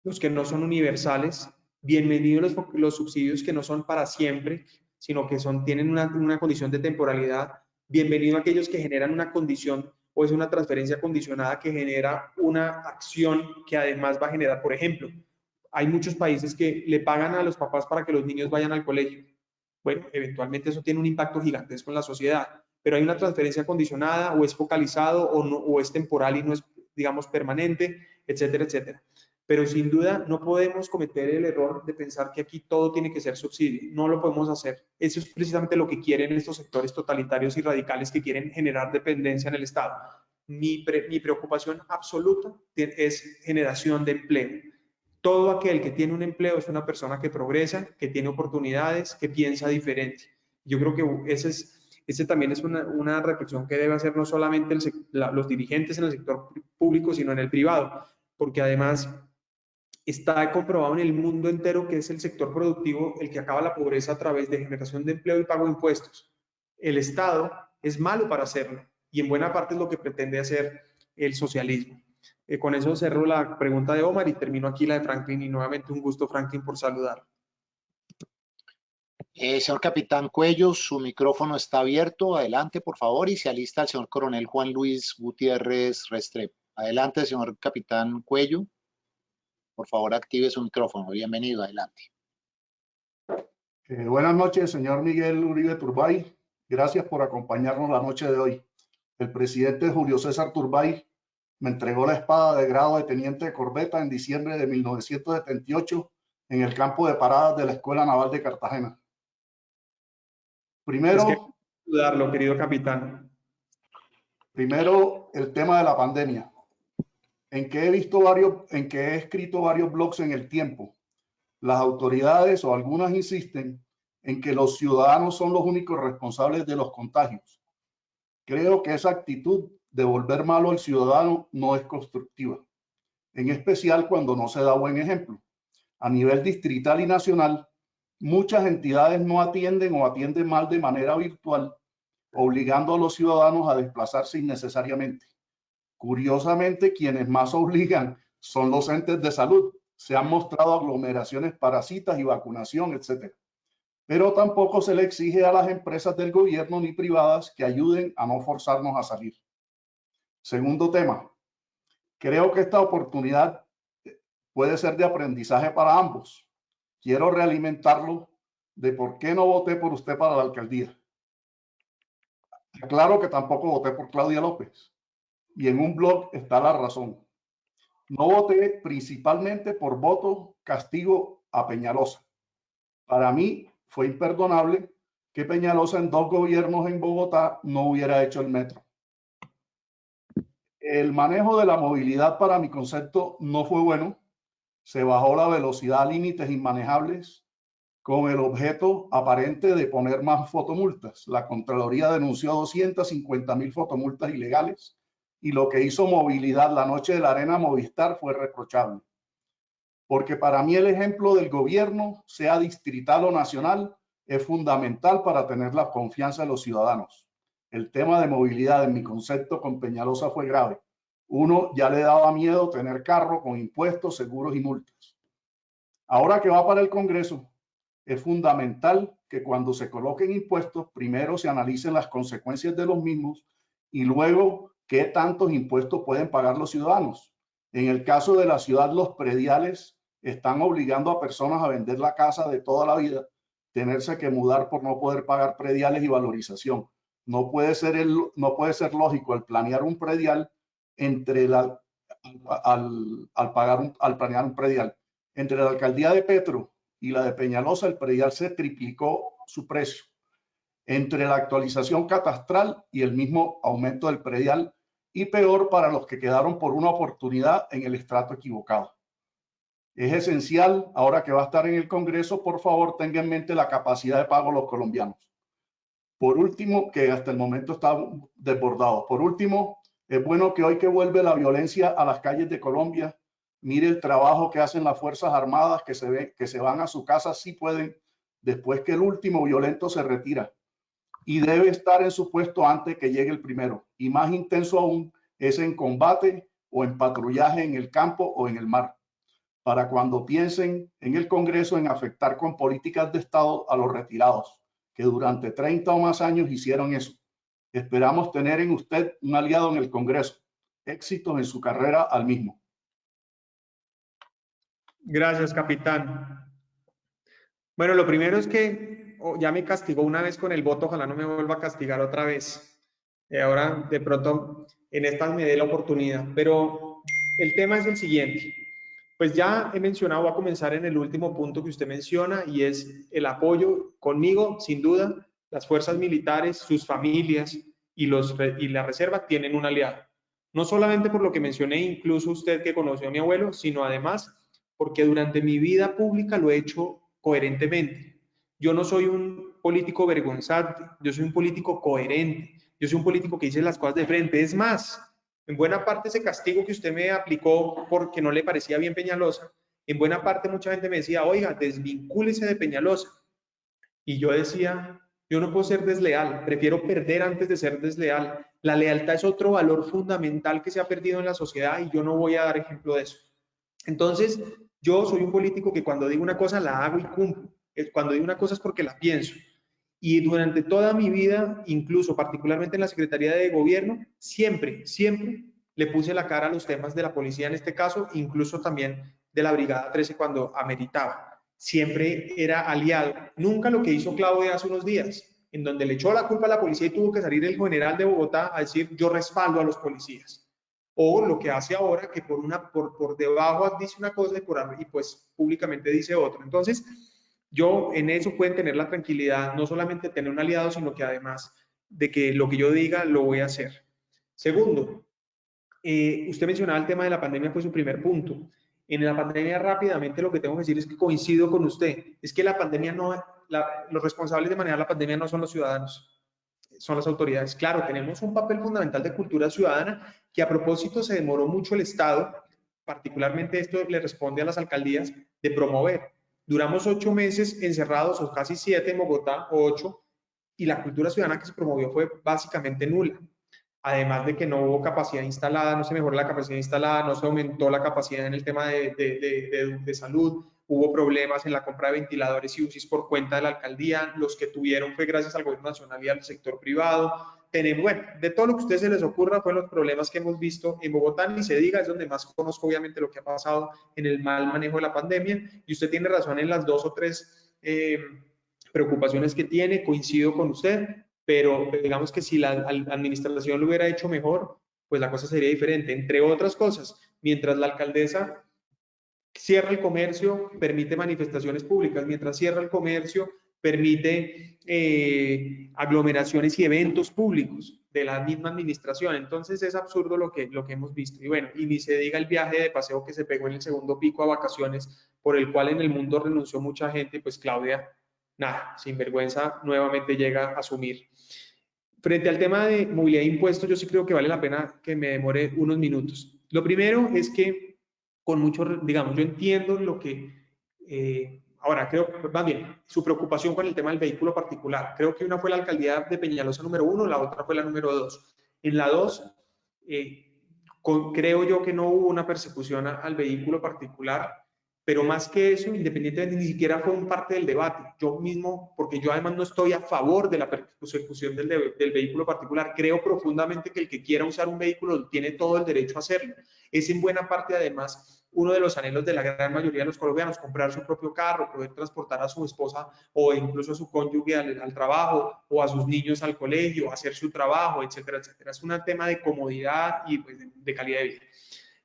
Speaker 3: los que no son universales, bienvenidos los subsidios que no son para siempre, sino que tienen una condición de temporalidad, bienvenidos aquellos que generan una condición o es una transferencia condicionada que genera una acción que además va a generar, por ejemplo, hay muchos países que le pagan a los papás para que los niños vayan al colegio. Bueno, eventualmente eso tiene un impacto gigantesco en la sociedad, pero hay una transferencia condicionada o es focalizado o es temporal y no es, digamos, permanente, etcétera, etcétera. pero sin duda no podemos cometer el error de pensar que aquí todo tiene que ser subsidio. No lo podemos hacer. Eso es precisamente lo que quieren estos sectores totalitarios y radicales que quieren generar dependencia en el Estado. Mi preocupación absoluta es generación de empleo. Todo aquel que tiene un empleo es una persona que progresa, que tiene oportunidades, que piensa diferente. Yo creo que ese también es una reflexión que debe hacer no solamente los dirigentes en el sector público, sino en el privado, porque además está comprobado en el mundo entero que es el sector productivo el que acaba la pobreza a través de generación de empleo y pago de impuestos. El Estado es malo para hacerlo y en buena parte es lo que pretende hacer el socialismo. Con eso cerro la pregunta de Omar y termino aquí la de Franklin, y nuevamente un gusto, Franklin, por saludar.
Speaker 2: Señor Capitán Cuello, su micrófono está abierto. Adelante, por favor, y se alista el señor Coronel Juan Luis Gutiérrez Restrepo. Adelante, señor Capitán Cuello. Por favor, active su micrófono. Bienvenido, adelante.
Speaker 9: Buenas noches, señor Miguel Uribe Turbay. Gracias por acompañarnos la noche de hoy. El presidente Julio César Turbay me entregó la espada de grado de teniente de corbeta en diciembre de 1978 en el campo de paradas de la Escuela Naval de Cartagena. Primero,
Speaker 3: saludarlo, querido capitán.
Speaker 9: Primero, el tema de la pandemia, en que he escrito varios blogs en el tiempo. Las autoridades o algunas insisten en que los ciudadanos son los únicos responsables de los contagios. Creo que esa actitud de volver malo al ciudadano no es constructiva, en especial cuando no se da buen ejemplo. A nivel distrital y nacional, muchas entidades no atienden o atienden mal de manera virtual, obligando a los ciudadanos a desplazarse innecesariamente. Curiosamente, quienes más obligan son los entes de salud. Se han mostrado aglomeraciones para citas y vacunación, etc. Pero tampoco se le exige a las empresas del gobierno ni privadas que ayuden a no forzarnos a salir. Segundo tema, creo que esta oportunidad puede ser de aprendizaje para ambos. Quiero realimentarlo de por qué no voté por usted para la alcaldía. Claro que tampoco voté por Claudia López. Y en un blog está la razón. No voté principalmente por voto castigo a Peñalosa. Para mí fue imperdonable que Peñalosa en 2 gobiernos en Bogotá no hubiera hecho el metro. El manejo de la movilidad para mi concepto no fue bueno. Se bajó la velocidad a límites inmanejables con el objeto aparente de poner más fotomultas. La Contraloría denunció 250.000 fotomultas ilegales y lo que hizo Movilidad la noche de la Arena Movistar fue reprochable. Porque para mí el ejemplo del gobierno, sea distrital o nacional, es fundamental para tener la confianza de los ciudadanos. El tema de movilidad en mi concepto con Peñalosa fue grave. Uno, ya le daba miedo tener carro con impuestos, seguros y multas. Ahora que va para el Congreso, es fundamental que cuando se coloquen impuestos, primero se analicen las consecuencias de los mismos y luego qué tantos impuestos pueden pagar los ciudadanos. En el caso de la ciudad, los prediales están obligando a personas a vender la casa de toda la vida, tenerse que mudar por no poder pagar prediales y valorización. No puede ser lógico el planear un predial al planear un predial. Entre la alcaldía de Petro y la de Peñalosa, el predial se triplicó su precio. Entre la actualización catastral y el mismo aumento del predial, y peor para los que quedaron por una oportunidad en el estrato equivocado. Es esencial, ahora que va a estar en el Congreso, por favor, tenga en mente la capacidad de pago de los colombianos. Por último, que hasta el momento está desbordado. Por último, es bueno que hoy que vuelve la violencia a las calles de Colombia, mire el trabajo que hacen las Fuerzas Armadas, que se van a su casa si pueden, después que el último violento se retira. Y debe estar en su puesto antes que llegue el primero. Y más intenso aún es en combate o en patrullaje en el campo o en el mar. Para cuando piensen en el Congreso en afectar con políticas de Estado a los retirados, que durante 30 o más años hicieron eso. Esperamos tener en usted un aliado en el Congreso. Éxitos en su carrera al mismo.
Speaker 3: Gracias, capitán. Bueno, lo primero es que ya me castigó una vez con el voto, ojalá no me vuelva a castigar otra vez. Ahora, de pronto, en estas me dé la oportunidad. Pero el tema es el siguiente. Pues ya he mencionado, voy a comenzar en el último punto que usted menciona, y es el apoyo conmigo, sin duda. Las fuerzas militares, sus familias y la reserva tienen un aliado. No solamente por lo que mencioné, incluso usted que conoció a mi abuelo, sino además porque durante mi vida pública lo he hecho coherentemente. Yo no soy un político vergonzante, yo soy un político coherente, yo soy un político que dice las cosas de frente. Es más, en buena parte ese castigo que usted me aplicó porque no le parecía bien Peñalosa, en buena parte mucha gente me decía, oiga, desvincúlese de Peñalosa. Y yo decía, yo no puedo ser desleal, prefiero perder antes de ser desleal. La lealtad es otro valor fundamental que se ha perdido en la sociedad y yo no voy a dar ejemplo de eso. Entonces, yo soy un político que cuando digo una cosa la hago y cumplo. Cuando digo una cosa es porque la pienso. Y durante toda mi vida, incluso particularmente en la Secretaría de Gobierno, siempre le puse la cara a los temas de la policía en este caso, incluso también de la Brigada 13 cuando ameritaba. Siempre era aliado. Nunca lo que hizo Claudia hace unos días, en donde le echó la culpa a la policía y tuvo que salir el general de Bogotá a decir yo respaldo a los policías. O lo que hace ahora, que por debajo dice una cosa y pues públicamente dice otra. Entonces, yo en eso pueden tener la tranquilidad, no solamente tener un aliado, sino que además de que lo que yo diga lo voy a hacer. Segundo, usted mencionaba el tema de la pandemia, fue su primer punto. En la pandemia rápidamente lo que tengo que decir es que coincido con usted, es que la pandemia no, los responsables de manejar la pandemia no son los ciudadanos, son las autoridades. Claro, tenemos un papel fundamental de cultura ciudadana que a propósito se demoró mucho el Estado, particularmente esto le responde a las alcaldías, de promover. Duramos 8 meses encerrados, o casi 7 en Bogotá, o 8, y la cultura ciudadana que se promovió fue básicamente nula. Además de que no hubo capacidad instalada, no se mejoró la capacidad instalada, no se aumentó la capacidad en el tema de salud, hubo problemas en la compra de ventiladores y UCIs por cuenta de la alcaldía, los que tuvieron fue gracias al gobierno nacional y al sector privado. Bueno, de todo lo que a ustedes se les ocurra fueron los problemas que hemos visto en Bogotá, ni se diga, es donde más conozco obviamente lo que ha pasado en el mal manejo de la pandemia, y usted tiene razón en las 2 o 3 preocupaciones que tiene, coincido con usted, pero digamos que si la administración lo hubiera hecho mejor, pues la cosa sería diferente. Entre otras cosas, mientras la alcaldesa cierra el comercio, permite manifestaciones públicas, mientras cierra el comercio, permite aglomeraciones y eventos públicos de la misma administración. Entonces es absurdo lo que hemos visto. Y bueno, y ni se diga el viaje de paseo que se pegó en el segundo pico a vacaciones, por el cual en el mundo renunció mucha gente, pues Claudia, nada, sin vergüenza, nuevamente llega a asumir. Frente al tema de movilidad e impuestos, yo sí creo que vale la pena que me demore unos minutos. Lo primero es que con mucho, digamos, yo entiendo lo que, ahora creo, más bien, su preocupación con el tema del vehículo particular. Creo que una fue la alcaldía de Peñalosa número 1, la otra fue la número 2. En la 2, creo yo que no hubo una persecución al vehículo particular, pero más que eso, independientemente, ni siquiera fue un parte del debate. Yo mismo, porque yo además no estoy a favor de la persecución del vehículo particular, creo profundamente que el que quiera usar un vehículo tiene todo el derecho a hacerlo. Es en buena parte, además, uno de los anhelos de la gran mayoría de los colombianos, comprar su propio carro, poder transportar a su esposa o incluso a su cónyuge al trabajo, o a sus niños al colegio, hacer su trabajo, etcétera, etcétera. Es un tema de comodidad y pues, de calidad de vida.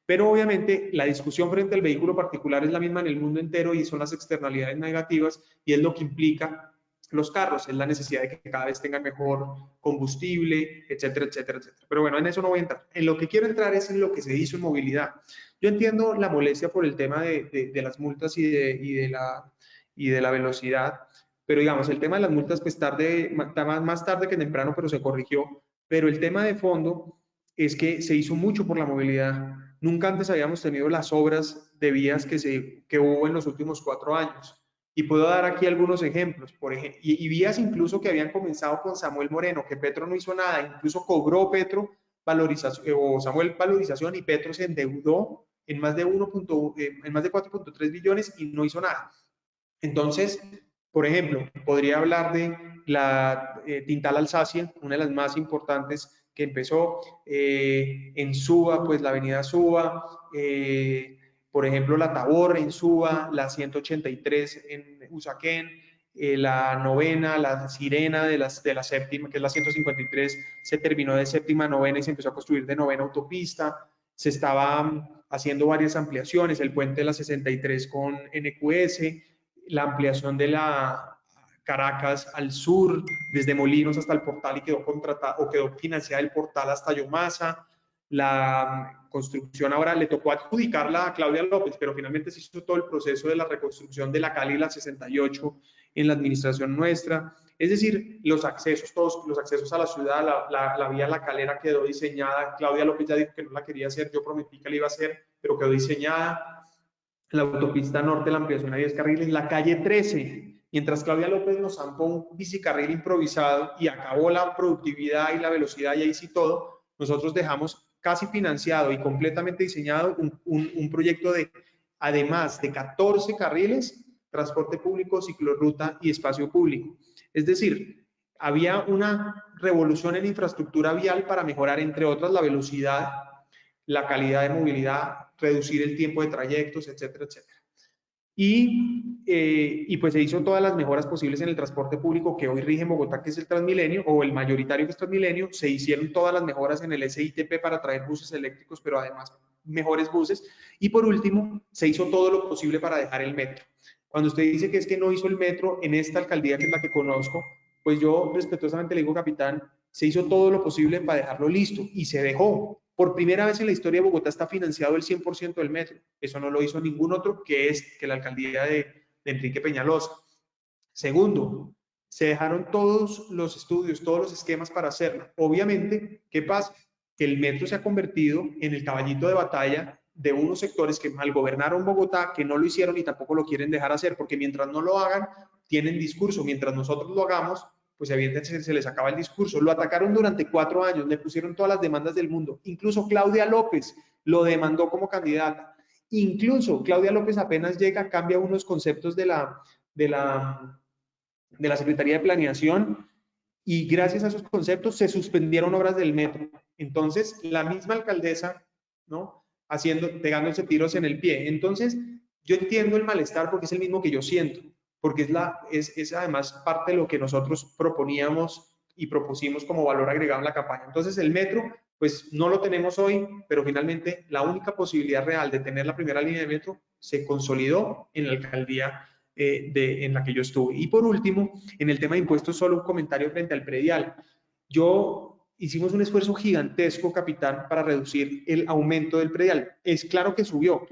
Speaker 3: Pero obviamente la discusión frente al vehículo particular es la misma en el mundo entero y son las externalidades negativas y es lo que implica los carros, es la necesidad de que cada vez tengan mejor combustible, etcétera, etcétera, etcétera. Pero bueno, en eso no voy a entrar. En lo que quiero entrar es en lo que se hizo en movilidad. Yo entiendo la molestia por el tema de las multas y de la velocidad, pero digamos, el tema de las multas pues más tarde que temprano, pero se corrigió. Pero el tema de fondo es que se hizo mucho por la movilidad. Nunca antes habíamos tenido las obras de vías que hubo en los últimos 4 años. Y puedo dar aquí algunos ejemplos, por ejemplo, y vías incluso que habían comenzado con Samuel Moreno, que Petro no hizo nada, incluso cobró Petro valorización, o Samuel valorización, y Petro se endeudó en más de 4.3 billones y no hizo nada. Entonces, por ejemplo, podría hablar de la Tintal Alsacia, una de las más importantes que empezó en Suba, pues la avenida Suba, por ejemplo, la Tabor en Suba, la 183 en Usaquén, la novena, la Sirena de la séptima, que es la 153, se terminó de séptima a novena y se empezó a construir de novena autopista. Se estaba haciendo varias ampliaciones, el puente de la 63 con NQS, la ampliación de la Caracas al sur, desde Molinos hasta el Portal y quedó financiada el Portal hasta Yomasa. La construcción ahora le tocó adjudicarla a Claudia López, pero finalmente se hizo todo el proceso de la reconstrucción de la Cali y la 68 en la administración nuestra. Es decir, los accesos, todos los accesos a la ciudad, la vía La Calera quedó diseñada. Claudia López ya dijo que no la quería hacer, yo prometí que la iba a hacer, pero quedó diseñada. La autopista norte, la ampliación a 10 carriles, la calle 13. Mientras Claudia López nos zampó un bicicarril improvisado y acabó la productividad y la velocidad y ahí sí todo, nosotros dejamos casi financiado y completamente diseñado un proyecto de, además de 14 carriles, transporte público, ciclorruta y espacio público. Es decir, había una revolución en infraestructura vial para mejorar, entre otras, la velocidad, la calidad de movilidad, reducir el tiempo de trayectos, etcétera, etcétera. Y pues se hizo todas las mejoras posibles en el transporte público que hoy rige en Bogotá, que es el Transmilenio, o el mayoritario que es Transmilenio. Se hicieron todas las mejoras en el SITP para traer buses eléctricos, pero además mejores buses. Y por último, se hizo todo lo posible para dejar el metro. Cuando usted dice que es que no hizo el metro en esta alcaldía, que es la que conozco, pues yo respetuosamente le digo, capitán, se hizo todo lo posible para dejarlo listo y se dejó. Por primera vez en la historia de Bogotá está financiado el 100% del metro. Eso no lo hizo ningún otro que la alcaldía de Enrique Peñalosa. Segundo, se dejaron todos los estudios, todos los esquemas para hacerlo. Obviamente, ¿qué pasa? Que el metro se ha convertido en el caballito de batalla de unos sectores que malgobernaron Bogotá, que no lo hicieron y tampoco lo quieren dejar hacer, porque mientras no lo hagan, tienen discurso. Mientras nosotros lo hagamos, pues evidentemente se les acaba el discurso. Lo atacaron durante 4 años, le pusieron todas las demandas del mundo. Incluso Claudia López lo demandó como candidata. Incluso Claudia López apenas llega, cambia unos conceptos de la Secretaría de Planeación y gracias a esos conceptos se suspendieron obras del metro. Entonces, la misma alcaldesa, ¿no? Pegándose tiros en el pie. Entonces, yo entiendo el malestar porque es el mismo que yo siento, porque es además parte de lo que nosotros proponíamos y propusimos como valor agregado en la campaña. Entonces, el metro, pues no lo tenemos hoy, pero finalmente la única posibilidad real de tener la primera línea de metro se consolidó en la alcaldía en la que yo estuve. Y por último, en el tema de impuestos, solo un comentario frente al predial. Hicimos un esfuerzo gigantesco, capitán, para reducir el aumento del predial. Es claro que subió,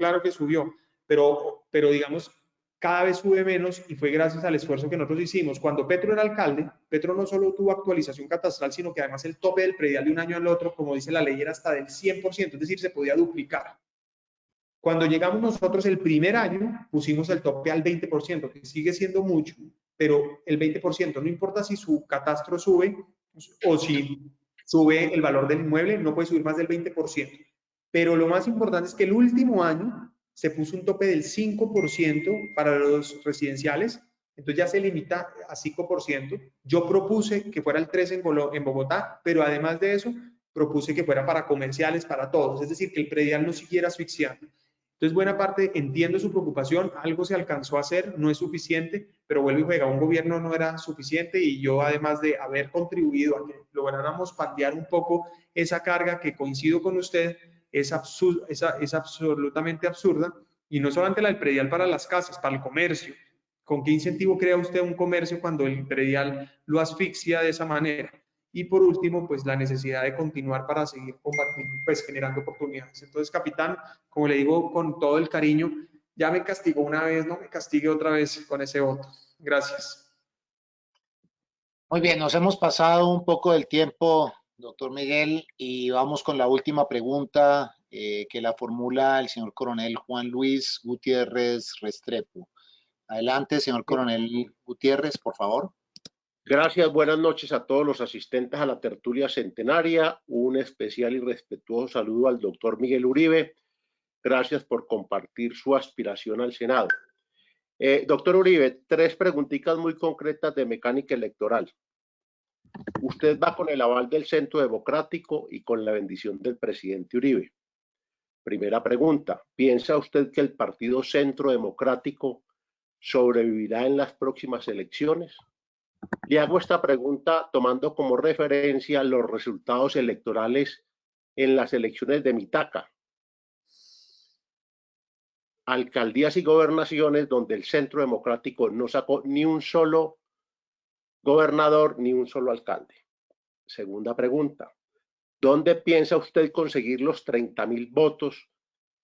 Speaker 3: pero digamos, cada vez sube menos y fue gracias al esfuerzo que nosotros hicimos. Cuando Petro era alcalde, Petro no solo tuvo actualización catastral, sino que además el tope del predial de un año al otro, como dice la ley, era hasta del 100%, es decir, se podía duplicar. Cuando llegamos nosotros el primer año, pusimos el tope al 20%, que sigue siendo mucho, pero el 20%, no importa si su catastro sube o si sube el valor del inmueble, no puede subir más del 20%. Pero lo más importante es que el último año se puso un tope del 5% para los residenciales, entonces ya se limita a 5%. Yo propuse que fuera el 3% en Bogotá, pero además de eso, propuse que fuera para comerciales, para todos, es decir, que el predial no siguiera asfixiando. Entonces, buena parte, entiendo su preocupación, algo se alcanzó a hacer, no es suficiente, pero vuelvo y juega, un gobierno no era suficiente y yo, además de haber contribuido a que lográramos pandear un poco esa carga que coincido con usted, es absolutamente absurda, y no solamente la del predial para las casas, para el comercio. ¿Con qué incentivo crea usted un comercio cuando el predial lo asfixia de esa manera? Y por último, pues la necesidad de continuar para seguir combatiendo, pues generando oportunidades. Entonces, capitán, como le digo con todo el cariño, ya me castigó una vez, no me castigue otra vez con ese voto. Gracias.
Speaker 2: Muy bien, nos hemos pasado un poco del tiempo, doctor Miguel, y vamos con la última pregunta que la formula el señor coronel Juan Luis Gutiérrez Restrepo. Adelante, señor coronel Gutiérrez, por favor.
Speaker 10: Gracias, buenas noches a todos los asistentes a la tertulia centenaria. Un especial y respetuoso saludo al doctor Miguel Uribe. Gracias por compartir su aspiración al Senado. Doctor Uribe, 3 preguntitas muy concretas de mecánica electoral. Usted va con el aval del Centro Democrático y con la bendición del presidente Uribe. Primera pregunta, ¿piensa usted que el Partido Centro Democrático sobrevivirá en las próximas elecciones? Le hago esta pregunta tomando como referencia los resultados electorales en las elecciones de Mitaca. alcaldías y gobernaciones donde el Centro Democrático no sacó ni un solo gobernador ni un solo alcalde. Segunda pregunta, ¿dónde piensa usted conseguir los 30.000 votos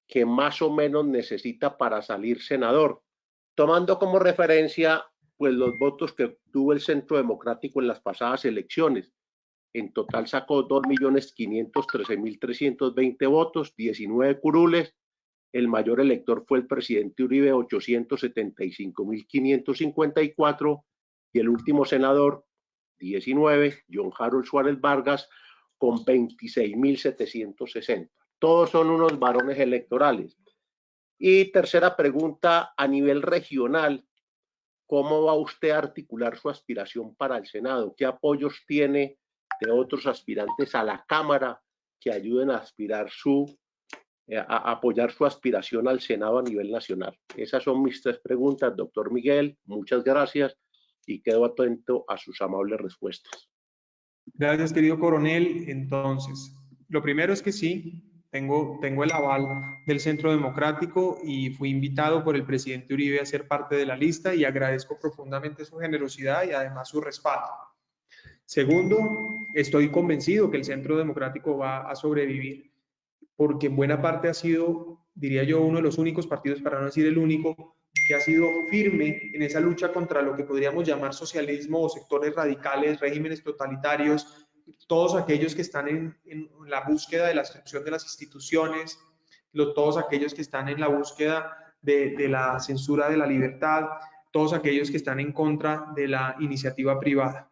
Speaker 10: que más o menos necesita para salir senador? Tomando como referencia pues los votos que obtuvo el Centro Democrático en las pasadas elecciones. En total sacó 2.513.320 votos, 19 curules. El mayor elector fue el presidente Uribe, 875.554, y el último senador, 19, John Harold Suárez Vargas, con 26.760. Todos son unos varones electorales. Y tercera pregunta, a nivel regional, ¿cómo va usted a articular su aspiración para el Senado? ¿Qué apoyos tiene de otros aspirantes a la Cámara que ayuden a apoyar su aspiración al Senado a nivel nacional? Esas son mis tres preguntas, doctor Miguel. Muchas gracias y quedo atento a sus amables respuestas.
Speaker 3: Gracias, querido coronel. Entonces, lo primero es que sí, tengo el aval del Centro Democrático y fui invitado por el presidente Uribe a ser parte de la lista y agradezco profundamente su generosidad y además su respaldo. Segundo, estoy convencido que el Centro Democrático va a sobrevivir porque en buena parte ha sido, diría yo, uno de los únicos partidos, para no decir el único, que ha sido firme en esa lucha contra lo que podríamos llamar socialismo o sectores radicales, regímenes totalitarios, todos aquellos que están en la búsqueda de la destrucción de las instituciones, todos aquellos que están en la búsqueda de la censura de la libertad, todos aquellos que están en contra de la iniciativa privada.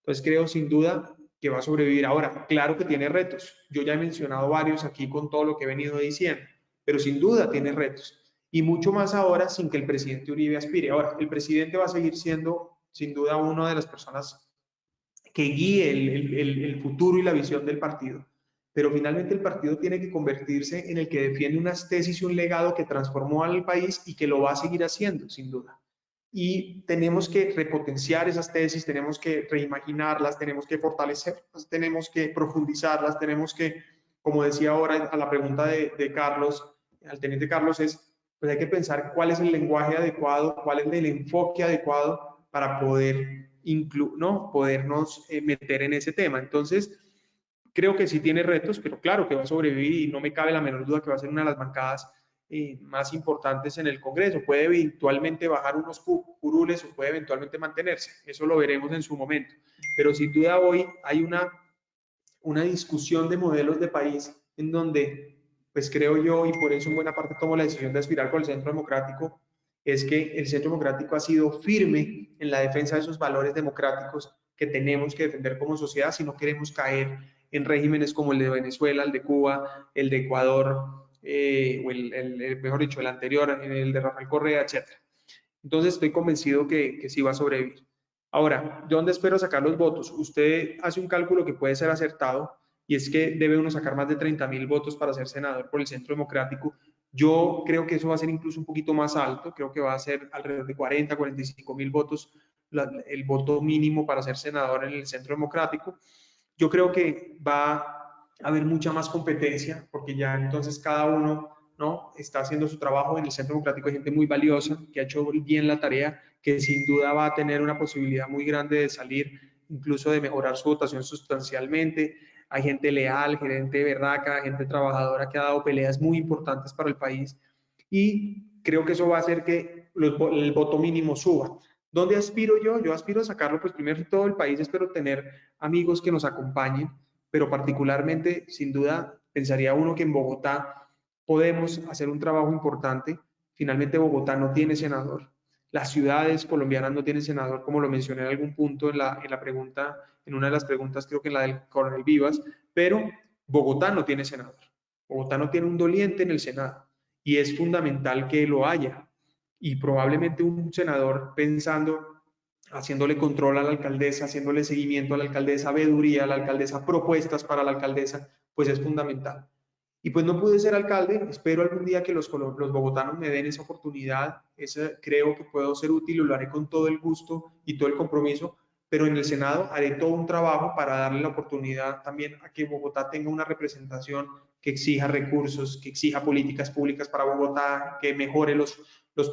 Speaker 3: Entonces creo sin duda que va a sobrevivir. Ahora, claro que tiene retos. Yo ya he mencionado varios aquí con todo lo que he venido diciendo, pero sin duda tiene retos. Y mucho más ahora sin que el presidente Uribe aspire. Ahora, el presidente va a seguir siendo sin duda una de las personas que guíe el futuro y la visión del partido. Pero finalmente el partido tiene que convertirse en el que defiende unas tesis y un legado que transformó al país y que lo va a seguir haciendo, sin duda. Y tenemos que repotenciar esas tesis, tenemos que reimaginarlas, tenemos que fortalecerlas, tenemos que profundizarlas, tenemos que, como decía ahora a la pregunta de Carlos, al teniente Carlos, pues hay que pensar cuál es el lenguaje adecuado, cuál es el enfoque adecuado para poder podernos meter en ese tema. Entonces, creo que sí tiene retos, pero claro que va a sobrevivir y no me cabe la menor duda que va a ser una de las bancadas más importantes en el Congreso. Puede eventualmente bajar unos curules o puede eventualmente mantenerse. Eso lo veremos en su momento. Pero sin duda hoy hay una discusión de modelos de país en donde, pues creo yo, y por eso en buena parte tomo la decisión de aspirar por el Centro Democrático, es que el Centro Democrático ha sido firme en la defensa de esos valores democráticos que tenemos que defender como sociedad si no queremos caer en regímenes como el de Venezuela, el de Cuba, el de Ecuador, o mejor dicho, el anterior, el de Rafael Correa, etc. Entonces estoy convencido que sí va a sobrevivir. Ahora, ¿de dónde espero sacar los votos? Usted hace un cálculo que puede ser acertado y es que debe uno sacar más de 30.000 votos para ser senador por el Centro Democrático. Yo creo que eso va a ser incluso un poquito más alto, creo que va a ser alrededor de 45.000 votos el voto mínimo para ser senador en el Centro Democrático. Yo creo que va a haber mucha más competencia porque ya entonces cada uno, ¿no?, está haciendo su trabajo. En el Centro Democrático hay gente muy valiosa que ha hecho bien la tarea, que sin duda va a tener una posibilidad muy grande de salir, incluso de mejorar su votación sustancialmente. Hay gente leal, gente berraca, gente trabajadora que ha dado peleas muy importantes para el país y creo que eso va a hacer que el voto mínimo suba. ¿Dónde aspiro yo? Yo aspiro a sacarlo, pues primero de todo el país, espero tener amigos que nos acompañen, pero particularmente, sin duda, pensaría uno que en Bogotá podemos hacer un trabajo importante. Finalmente Bogotá no tiene senador. Las ciudades colombianas no tienen senador, como lo mencioné en algún punto en la pregunta, en una de las preguntas, creo que en la del coronel Vivas, pero Bogotá no tiene senador. Bogotá no tiene un doliente en el Senado y es fundamental que lo haya. Y probablemente un senador pensando, haciéndole control a la alcaldesa, haciéndole seguimiento a la alcaldesa, veeduría a la alcaldesa, propuestas para la alcaldesa, pues es fundamental. Y pues no pude ser alcalde, espero algún día que los bogotanos me den esa oportunidad, creo que puedo ser útil y lo haré con todo el gusto y todo el compromiso, pero en el Senado haré todo un trabajo para darle la oportunidad también a que Bogotá tenga una representación que exija recursos, que exija políticas públicas para Bogotá, que mejore los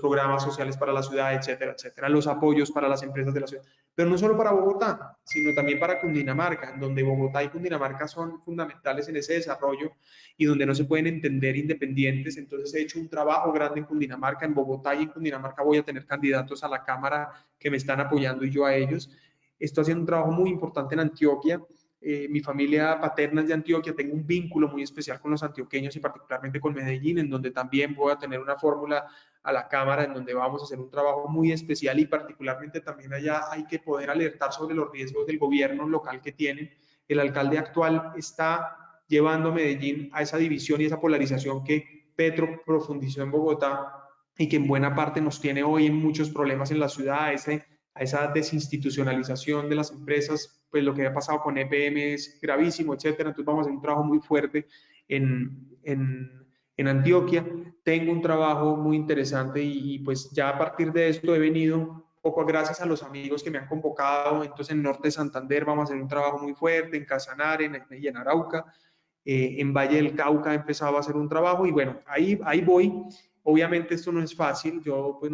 Speaker 3: programas sociales para la ciudad, etcétera, etcétera, los apoyos para las empresas de la ciudad. Pero no solo para Bogotá, sino también para Cundinamarca, donde Bogotá y Cundinamarca son fundamentales en ese desarrollo y donde no se pueden entender independientes. Entonces he hecho un trabajo grande en Cundinamarca, en Bogotá y en Cundinamarca voy a tener candidatos a la Cámara que me están apoyando y yo a ellos. Estoy haciendo un trabajo muy importante en Antioquia. Mi familia paterna es de Antioquia, tengo un vínculo muy especial con los antioqueños y particularmente con Medellín, en donde también voy a tener una fórmula a la Cámara, en donde vamos a hacer un trabajo muy especial y particularmente también allá hay que poder alertar sobre los riesgos del gobierno local que tienen. El alcalde actual está llevando a Medellín a esa división y esa polarización que Petro profundizó en Bogotá y que en buena parte nos tiene hoy en muchos problemas en la ciudad, a esa desinstitucionalización de las empresas, pues lo que ha pasado con EPM es gravísimo, etcétera. Entonces vamos a hacer un trabajo muy fuerte en Antioquia. Tengo un trabajo muy interesante y pues ya a partir de esto he venido un poco gracias a los amigos que me han convocado. Entonces en Norte de Santander vamos a hacer un trabajo muy fuerte, en Casanare y en Arauca. En Valle del Cauca he empezado a hacer un trabajo y bueno, ahí voy. Obviamente esto no es fácil, yo pues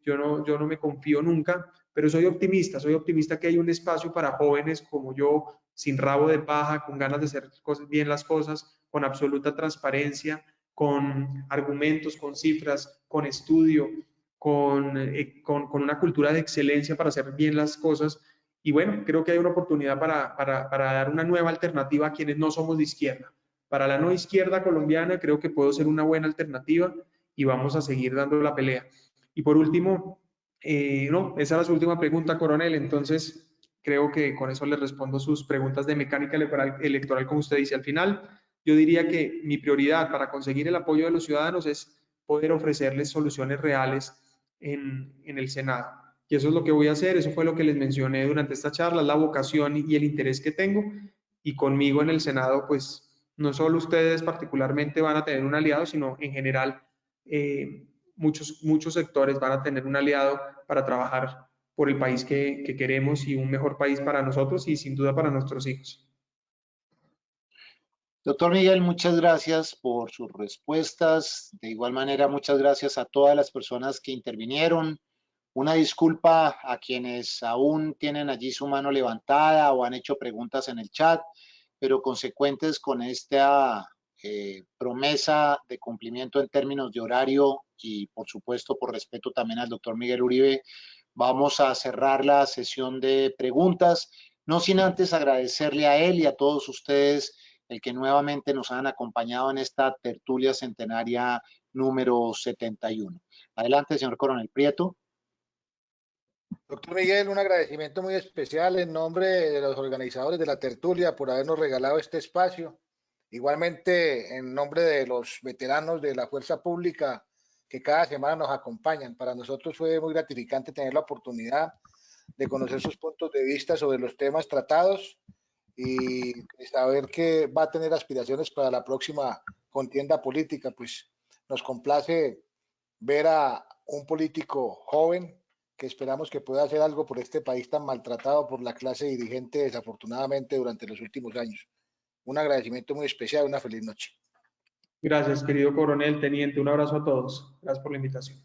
Speaker 3: yo no me confío nunca, pero soy optimista que hay un espacio para jóvenes como yo, sin rabo de paja, con ganas de hacer bien las cosas, con absoluta transparencia, con argumentos, con cifras, con estudio, con una cultura de excelencia para hacer bien las cosas. Y bueno, creo que hay una oportunidad para dar una nueva alternativa a quienes no somos de izquierda. Para la no izquierda colombiana creo que puedo ser una buena alternativa y vamos a seguir dando la pelea. Y por último, no, esa era su última pregunta, coronel. Entonces, creo que con eso le respondo sus preguntas de mecánica electoral, como usted dice. Al final, yo diría que mi prioridad para conseguir el apoyo de los ciudadanos es poder ofrecerles soluciones reales en el Senado. Y eso es lo que voy a hacer, eso fue lo que les mencioné durante esta charla, la vocación y el interés que tengo. Y conmigo en el Senado, pues, no solo ustedes particularmente van a tener un aliado, sino en general muchos sectores van a tener un aliado para trabajar por el país que queremos y un mejor país para nosotros y sin duda para nuestros hijos.
Speaker 2: Doctor Miguel, muchas gracias por sus respuestas. De igual manera, muchas gracias a todas las personas que intervinieron. Una disculpa a quienes aún tienen allí su mano levantada o han hecho preguntas en el chat, pero consecuentes con esta promesa de cumplimiento en términos de horario y, por supuesto, por respeto también al doctor Miguel Uribe, vamos a cerrar la sesión de preguntas, no sin antes agradecerle a él y a todos ustedes el que nuevamente nos han acompañado en esta tertulia centenaria número 71. Adelante, señor Coronel Prieto.
Speaker 1: Doctor Miguel, un agradecimiento muy especial en nombre de los organizadores de la tertulia por habernos regalado este espacio. Igualmente, en nombre de los veteranos de la Fuerza Pública que cada semana nos acompañan. Para nosotros fue muy gratificante tener la oportunidad de conocer sus puntos de vista sobre los temas tratados y saber que va a tener aspiraciones para la próxima contienda política. Pues nos complace ver a un político joven que esperamos que pueda hacer algo por este país tan maltratado por la clase dirigente desafortunadamente durante los últimos años. Un agradecimiento muy especial, una feliz noche.
Speaker 3: Gracias, querido coronel, teniente, un abrazo a todos. Gracias por la invitación.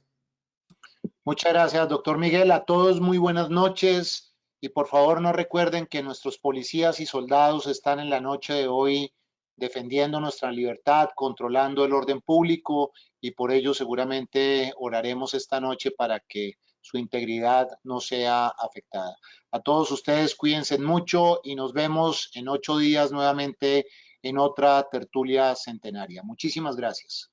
Speaker 2: Muchas gracias, doctor Miguel. A todos muy buenas noches y por favor no recuerden que nuestros policías y soldados están en la noche de hoy defendiendo nuestra libertad, controlando el orden público y por ello seguramente oraremos esta noche para que su integridad no sea afectada. A todos ustedes cuídense mucho y nos vemos en 8 días nuevamente en otra tertulia centenaria. Muchísimas gracias.